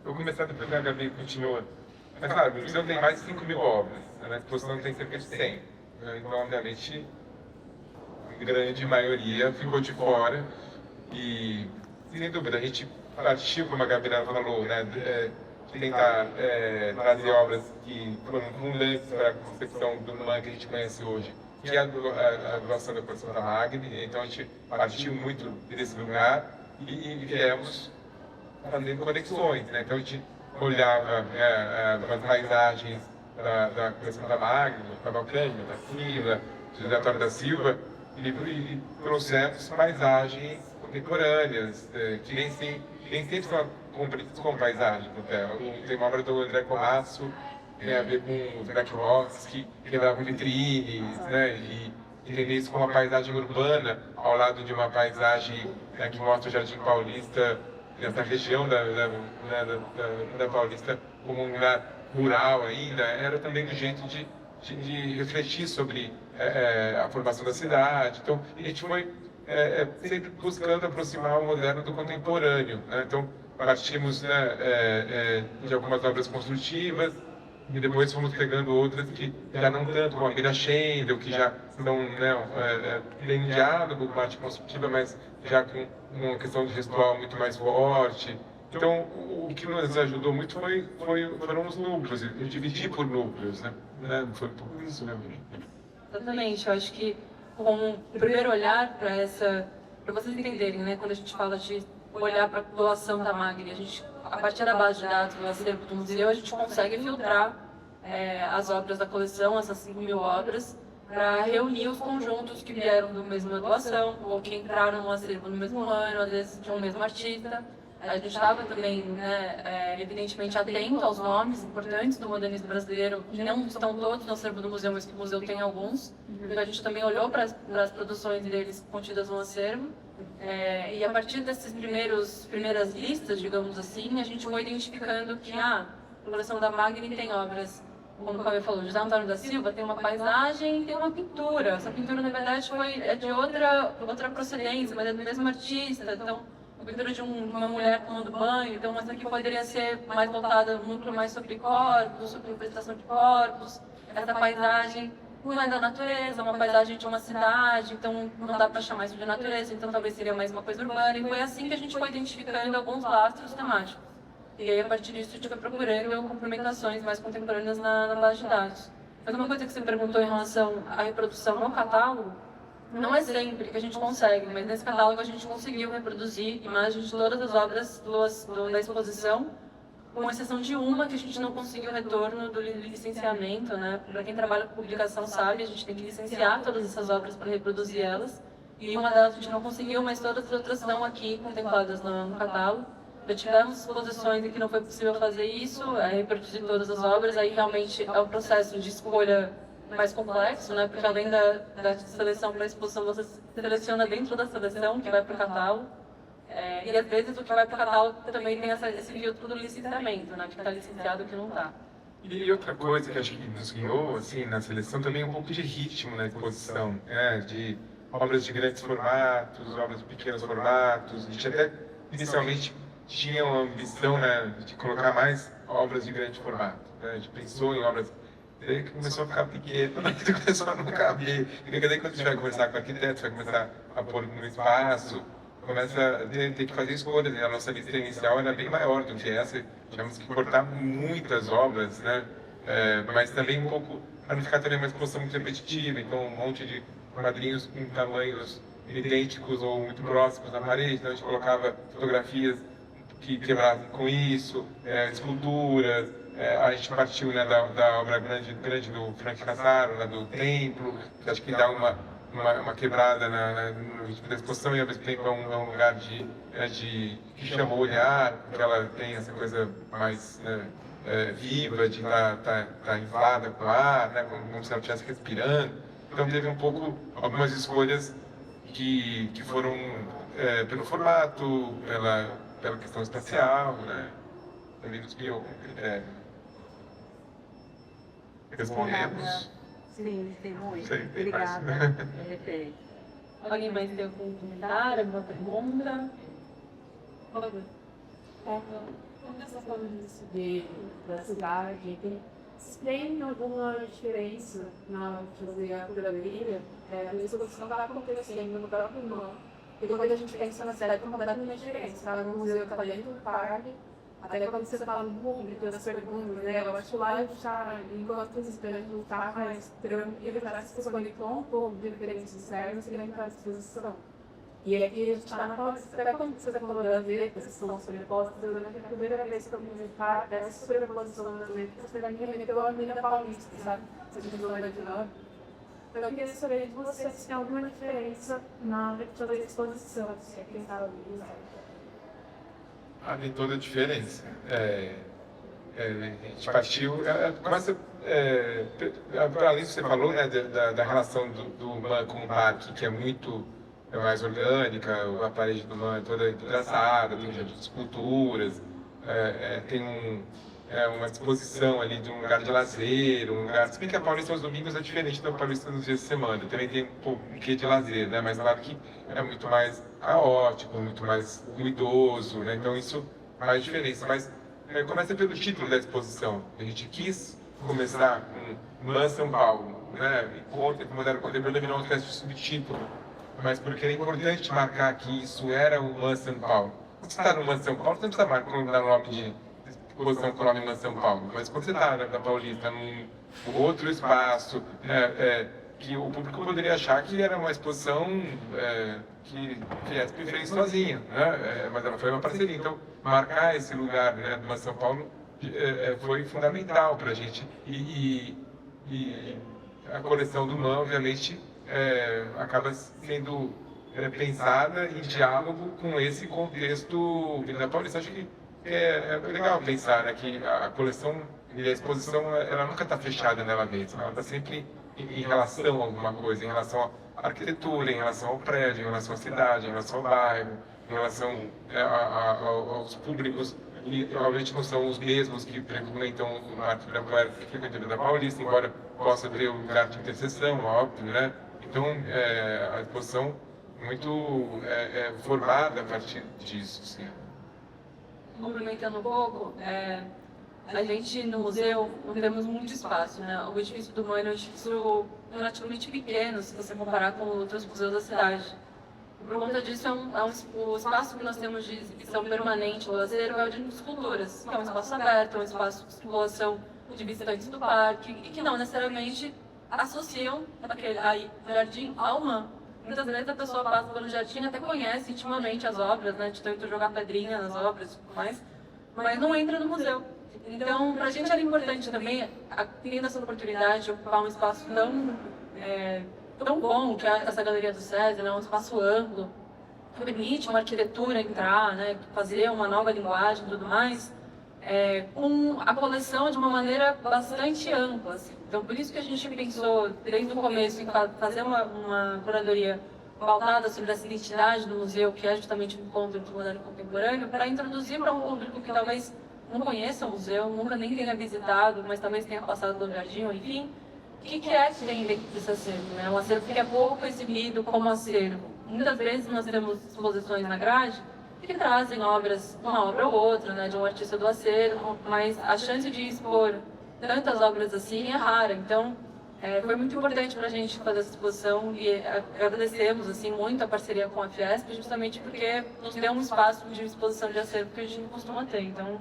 Eu comecei a depois a Gabi continua. Mas claro, o museu tem mais de 5.000 obras, a exposição tem cerca de 100. Então, obviamente, a grande maioria ficou de fora. E, sem dúvida, a gente partiu, como a Gabriela falou, né, tentar trazer obras que foram fundantes para a concepção do MAN que a gente conhece hoje, que é a doação da coleção da Magni. Então a gente partiu muito desse lugar e viemos fazendo conexões, né? Então a gente olhava as paisagens da coleção da Magni, do Cavalcanti, da Silva, do José Antônio da Silva, e trouxemos paisagens contemporâneas, que nem sempre são compreendidas como paisagens. Tem uma obra do André Comasso, que tem a ver com os black rocks, que quebravam vitrines, né? E entender isso como uma paisagem urbana, ao lado de uma paisagem que mostra o Jardim Paulista, nessa região da Paulista, como um lugar rural ainda, era também um jeito de refletir sobre a formação da cidade. Então, a gente foi sempre buscando aproximar o moderno do contemporâneo, né? Então, partimos de algumas obras construtivas e depois fomos pegando outras que já não tanto, como a Mira Schendel, que já são bem diálogo com a arte construtiva, mas já com uma questão de gestual muito mais forte. Então, o que nos ajudou muito foram os núcleos, dividir por núcleos, né? Foi um pouco isso, né? Exatamente, eu acho que com o primeiro olhar para vocês entenderem, né, quando a gente fala de olhar para a doação da Magni, a partir da base de dados do acervo do museu, a gente consegue filtrar as obras da coleção, essas 5.000 obras, para reunir os conjuntos que vieram da mesma doação, ou que entraram no acervo no mesmo ano, às vezes de um mesmo artista. A gente estava também, evidentemente, atento aos nomes importantes do modernismo brasileiro, que não estão todos no acervo do museu, mas que o museu tem alguns. Então, a gente também olhou para as produções deles contidas no acervo. E a partir dessas primeiras listas, digamos assim, a gente foi identificando que a coleção da Magni tem obras, como o Cauê falou, José Antônio da Silva tem uma paisagem e tem uma pintura. Essa pintura, na verdade, é de outra procedência, mas é do mesmo artista. Então, a pintura de uma mulher tomando banho, então essa aqui poderia ser mais voltada, um núcleo mais sobre corpos, sobre representação de corpos. Essa paisagem não é da natureza, é uma paisagem de uma cidade, então não dá para chamar isso de natureza, então talvez seria mais uma coisa urbana. E foi assim que a gente foi identificando alguns lastros temáticos. E aí, a partir disso, a gente foi procurando complementações mais contemporâneas na base de dados. Mas uma coisa que você perguntou em relação à reprodução no catálogo, não é sempre que a gente consegue, mas nesse catálogo a gente conseguiu reproduzir imagens de todas as obras da exposição, com exceção de uma que a gente não conseguiu o retorno do licenciamento, né? Para quem trabalha com publicação sabe, a gente tem que licenciar todas essas obras para reproduzir elas. E uma delas a gente não conseguiu, mas todas as outras estão aqui contempladas no catálogo. Já tivemos exposições em que não foi possível fazer isso, reproduzir todas as obras, aí realmente é um processo de escolha mais complexo, né? Porque além da seleção para a exposição, você seleciona dentro da seleção que vai para o catálogo. E às vezes o que vai para o catálogo também tem esse filtro do licenciamento, né? Que está licenciado e que não está. E outra coisa que acho que nos guiou assim, na seleção também é um pouco de ritmo na exposição, de obras de grandes formatos, obras de pequenos formatos. A gente até inicialmente tinha uma ambição, né, de colocar mais obras de grande formato. Né? A gente pensou em obras que começou a ficar pequeno, que começou a não caber. E daí quando a gente vai conversar com o arquiteto, vai começar a pôr no espaço, começa a ter que fazer escolhas. A nossa lista inicial era bem maior do que essa. Tivemos que cortar muitas obras, né? Mas também um pouco para não ficar também uma exposição muito repetitiva. Então um monte de quadrinhos com tamanhos idênticos ou muito próximos na parede. Então a gente colocava fotografias que quebravam com isso, esculturas. A gente partiu, né, da obra grande do Frank Casaro, lá do Templo, que acho que dá uma quebrada no ritmo da exposição e ao mesmo tempo é um lugar que chama o olhar, porque ela tem essa coisa mais viva, de estar inflada com ar, né, como se ela estivesse respirando. Então teve um pouco algumas escolhas que foram pelo formato, pela questão espacial, né, também nos guiou com critério. Respondemos. Sim, muito. Sei, tem Obrigada. mais. Perfeito. Alguém mais tem algum comentário, alguma pergunta? Por favor. Quando essa forma de decidir da cidade, tem alguma diferença na hora de fazer a curadoria? A exposição está acontecendo no próprio mundo. E quando a gente pensa na cidade, é completamente diferente. Está no museu que está dentro do parque, Até quando você fala no público, das perguntas, né? Eu acho que lá já, enquanto os estudantes não estavam evitar se desconectou um pouco de diferentes externos e entrar à disposição. E aqui a gente está na Paulista, até quando você está falando das letras que são sobrepostas, eu lembro que a primeira vez que eu me par dessa sobreposição das letras, você vai me remeteu à Avenida Paulista, sabe? Você tem que de nome. Então eu queria saber de você se tem alguma diferença na leitura da exposição, se é quem sabe isso. Tem toda a diferença. A gente partiu, começa, além do que você falou, né, da relação do Man com o parque, que é muito mais orgânica, a parede do Man é toda engraçada, tem jardim de esculturas, tem uma disposição ali de um lugar de lazer, um lugar... Se bem que a Paulista aos domingos é diferente da Paulista nos dias de semana, também tem um quê de lazer, né? Mas claro que é muito mais caótico, muito mais ruidoso, né? Então isso faz diferença. Mas começa pelo título da exposição. A gente quis começar com Man São Paulo, né? Encontro com o moderno contemporâneo virou uma espécie de subtítulo, mas porque é importante marcar que isso era o Man São Paulo. Quando você está no Man São Paulo, você não precisa marcar o nome de exposição com o nome Man São Paulo, mas quando você está na Paulista, num outro espaço, que o público poderia achar que era uma exposição que fez sozinha, né? Mas ela foi uma parceria. Então, marcar esse lugar, né, do Man São Paulo foi fundamental para a gente. E a coleção do Man, obviamente, acaba sendo pensada em diálogo com esse contexto da Paulista. Acho que é legal pensar, né, que a coleção e a exposição ela nunca está fechada nela mesma, ela está sempre em relação a alguma coisa, em relação à arquitetura, em relação ao prédio, em relação à cidade, em relação ao bairro, em relação aos públicos. E obviamente não são os mesmos que frequentam o Arte Ibirapuera que frequentam a Paulista, embora possa ter um lugar de interseção, óbvio, né? Então a exposição muito formada a partir disso, sim. Complementando um pouco, a gente no museu não temos muito espaço, né? O edifício do Man é um edifício relativamente pequeno, se você comparar com outros museus da cidade. Por conta disso, o espaço que nós temos de exibição permanente, o lazer, é o de esculturas, que é um espaço aberto, é um espaço de circulação de visitantes do parque, e que não necessariamente associam aquele jardim ao Man. Muitas vezes a pessoa passa pelo jardim e até conhece intimamente as obras, né, de tanto jogar pedrinha nas obras e tudo mais, mas não entra no museu. Então, para a gente era importante também, tendo essa oportunidade de ocupar um espaço tão bom, que é essa Galeria do César, né, um espaço amplo, que permite uma arquitetura entrar, né, fazer uma nova linguagem e tudo mais, com a coleção de uma maneira bastante ampla. Assim. Então, por isso que a gente pensou, desde o começo, em fazer uma curadoria pautada sobre essa identidade do museu, que é justamente o encontro entre o moderno e o contemporâneo, para introduzir para um público que talvez não conheça o museu, nunca nem tenha visitado, mas talvez tenha passado pelo jardim, ou enfim, o que que tem dentro desse acervo? Né? Um acervo que é pouco exibido como acervo. Muitas vezes nós temos exposições na grade que trazem obras, uma obra ou outra, né, de um artista do acervo, mas a chance de expor tantas obras assim é rara. Então, foi muito importante para a gente fazer essa exposição e agradecemos assim, muito a parceria com a Fiesp, justamente porque nos deu um espaço de exposição de acervo que a gente não costuma ter. Então,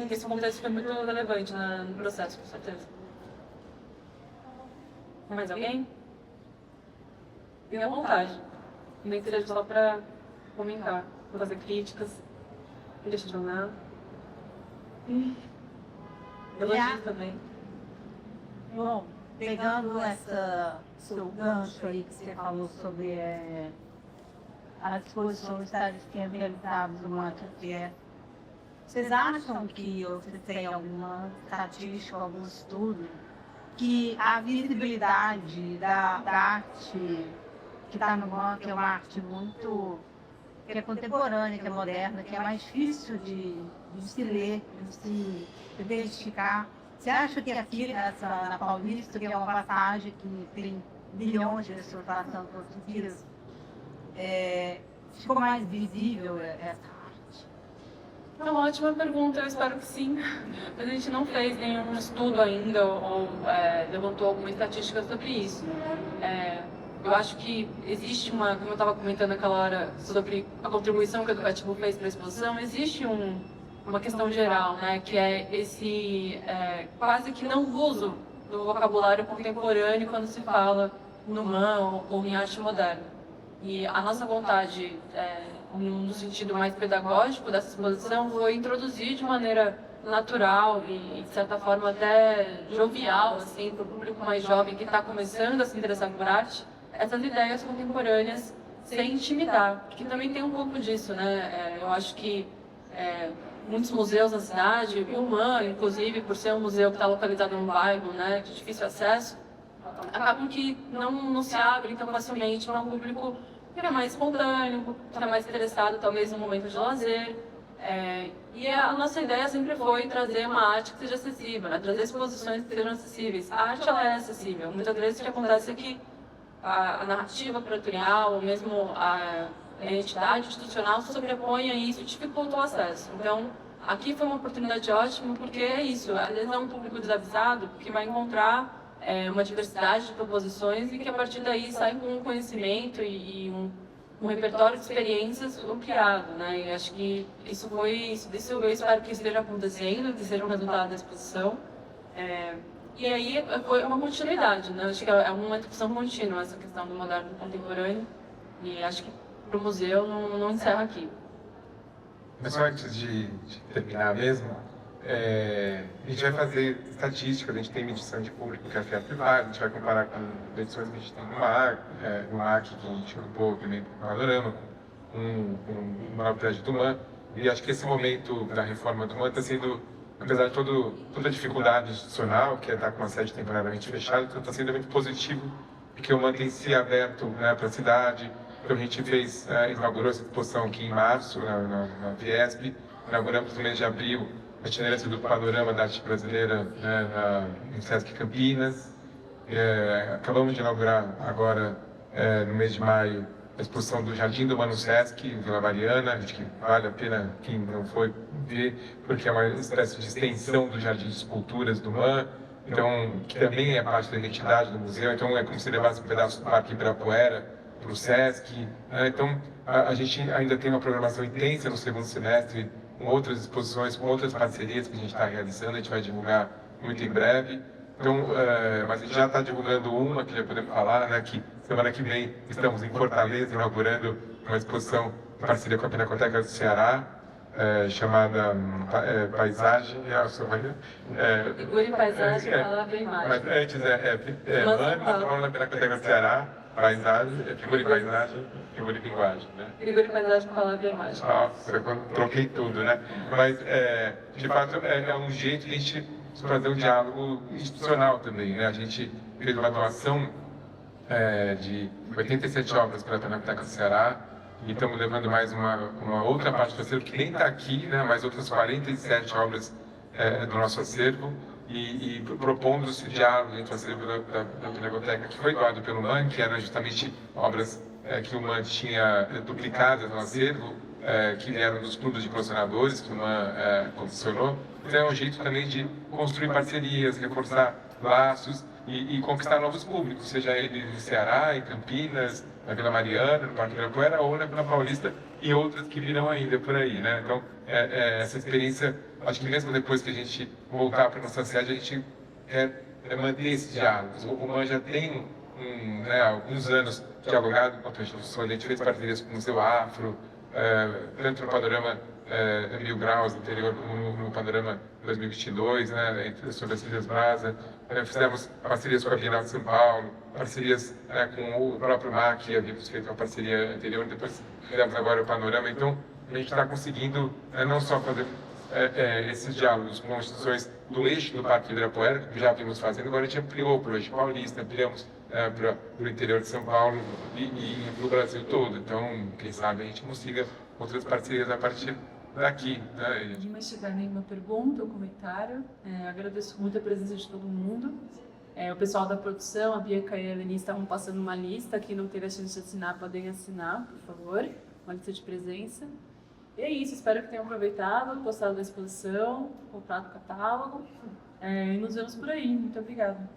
esse contexto foi muito relevante no processo, com certeza. Mais alguém? Fique à vontade. Nem que seja só para comentar, para fazer críticas, questionar. Elogios também. Bom, pegando seu gancho aí que você falou sobre as exposições estarem sendo realizadas no Matupié, vocês acham que você tem alguma estatística, algum estudo, que a visibilidade da arte que está no Man, que é uma arte muito, que é contemporânea, que é moderna, que é mais difícil de se ler, de se identificar. Você acha que aqui na Paulista, que é uma passagem que tem milhões de pessoas passando todos os dias, ficou mais visível essa arte? É uma ótima pergunta, eu espero que sim. Mas a gente não fez nenhum estudo ainda ou levantou alguma estatística sobre isso. Eu acho que existe como eu estava comentando naquela hora sobre a contribuição que o Educativo fez para a exposição, existe uma questão geral, né, que é esse quase que não uso do vocabulário contemporâneo quando se fala no MAN ou em arte moderna. E a nossa vontade, no sentido mais pedagógico dessa exposição, foi introduzir de maneira natural e, de certa forma, até jovial, assim, para o público mais jovem que está começando a se interessar por arte, essas ideias contemporâneas sem intimidar, que também tem um pouco disso, né? Eu acho que muitos museus na cidade, e o MAN, inclusive, por ser um museu que está localizado num bairro, né, de difícil acesso, acabam que não se abrem tão facilmente para um público que é mais espontâneo, que está mais interessado, talvez, no momento de lazer. E a nossa ideia sempre foi trazer uma arte que seja acessível, né? Trazer exposições que sejam acessíveis. A arte, ela é acessível. Muitas vezes o que acontece é que a narrativa curatorial, ou mesmo a entidade institucional se sobrepõe a isso e dificulta o acesso. Então, aqui foi uma oportunidade ótima, porque é isso, às vezes é um público desavisado que vai encontrar uma diversidade de proposições e que a partir daí sai com um conhecimento e um repertório de experiências ampliado, né? E acho que isso eu espero que esteja acontecendo, que seja um resultado da exposição. E aí foi uma continuidade, né? Acho que é uma discussão contínua essa questão do moderno e do contemporâneo, e acho que para o museu não encerra aqui. Mas só antes de terminar mesmo, a gente vai fazer estatísticas, a gente tem medição de público que é fiel privado, a gente vai comparar com medições que a gente tem no MAC, que a gente grupou também com o Panorama, com uma unidade do MAN, e acho que esse momento da reforma do MAN está sendo, apesar de toda a dificuldade institucional, que é estar com uma sede temporariamente fechada, está sendo muito positivo, porque o MAN tem se aberto, né, para a cidade. Então a gente inaugurou essa exposição aqui em março, na Fiesp, inauguramos no mês de abril a itinerância do Panorama da Arte Brasileira, né, no Sesc Campinas. Acabamos de inaugurar agora, no mês de maio, a exposição do Jardim do MAN no Sesc, em Vila Mariana. Acho que vale a pena quem não foi ver, porque é uma espécie de extensão do Jardim de Esculturas do MAN, então, que também é parte da identidade do museu. Então é como se levasse um pedaço do Parque Ibirapuera para o Sesc. Então, a gente ainda tem uma programação intensa no segundo semestre, com outras exposições, com outras parcerias que a gente está realizando, a gente vai divulgar muito em breve. Então, mas a gente já está divulgando uma, que já podemos falar, né, que semana que vem estamos em Fortaleza, inaugurando uma exposição em parceria com a Pinacoteca do Ceará, chamada Paisagem. Figura e paisagem, palavra e imagem. Mas antes MAN, nós falamos na Pinacoteca do Ceará, paisagem, figura e paisagem, figura e linguagem, né? Figura e paisagem, palavra e imagem. Nossa, eu troquei tudo, né? Mas, de fato, é um jeito de a gente fazer um diálogo institucional também, né? A gente fez uma doação de 87 obras para a Pinacoteca do Ceará e estamos levando mais uma outra parte do acervo que nem está aqui, né? Mais outras 47 obras do nosso acervo. E propondo esse diálogo entre o acervo da Pinacoteca, que foi doado pelo MAN, que eram justamente obras que o MAN tinha duplicadas no acervo, que vieram dos clubes de colecionadores que o MAN concessionou. Então é um jeito também de construir parcerias, reforçar laços e conquistar novos públicos, seja ele no Ceará, em Campinas, na Vila Mariana, no Parque Ibirapuera ou na Vila Paulista e outras que virão ainda por aí, né? Então, essa experiência, acho que mesmo depois que a gente voltar para a nossa sede, a gente quer manter esses diálogos. O MAN já tem alguns anos dialogado com a instituição, a gente fez parcerias com o Museu Afro, tanto no Panorama 1000 Graus anterior, no Panorama 2022, né, sobre as Ilhas Brasa. Fizemos parcerias com a Bienal de São Paulo, parcerias com o próprio MAC, havíamos feito uma parceria anterior, depois fizemos agora o Panorama. Então, a gente está conseguindo não só fazer esses diálogos com instituições do eixo do Parque Ibirapuera, que já vimos fazendo, agora a gente ampliou para o eixo paulista, ampliamos para o interior de São Paulo e para o Brasil todo. Então, quem sabe a gente consiga outras parcerias a partir daqui. Né? Se mais tiver nenhuma pergunta ou comentário, agradeço muito a presença de todo mundo. O pessoal da produção, a Bianca e a Eleni estavam passando uma lista, quem não teve a chance de assinar, podem assinar, por favor, uma lista de presença. E é isso, espero que tenham aproveitado, gostado da exposição, comprado o catálogo, e nos vemos por aí. Muito obrigada.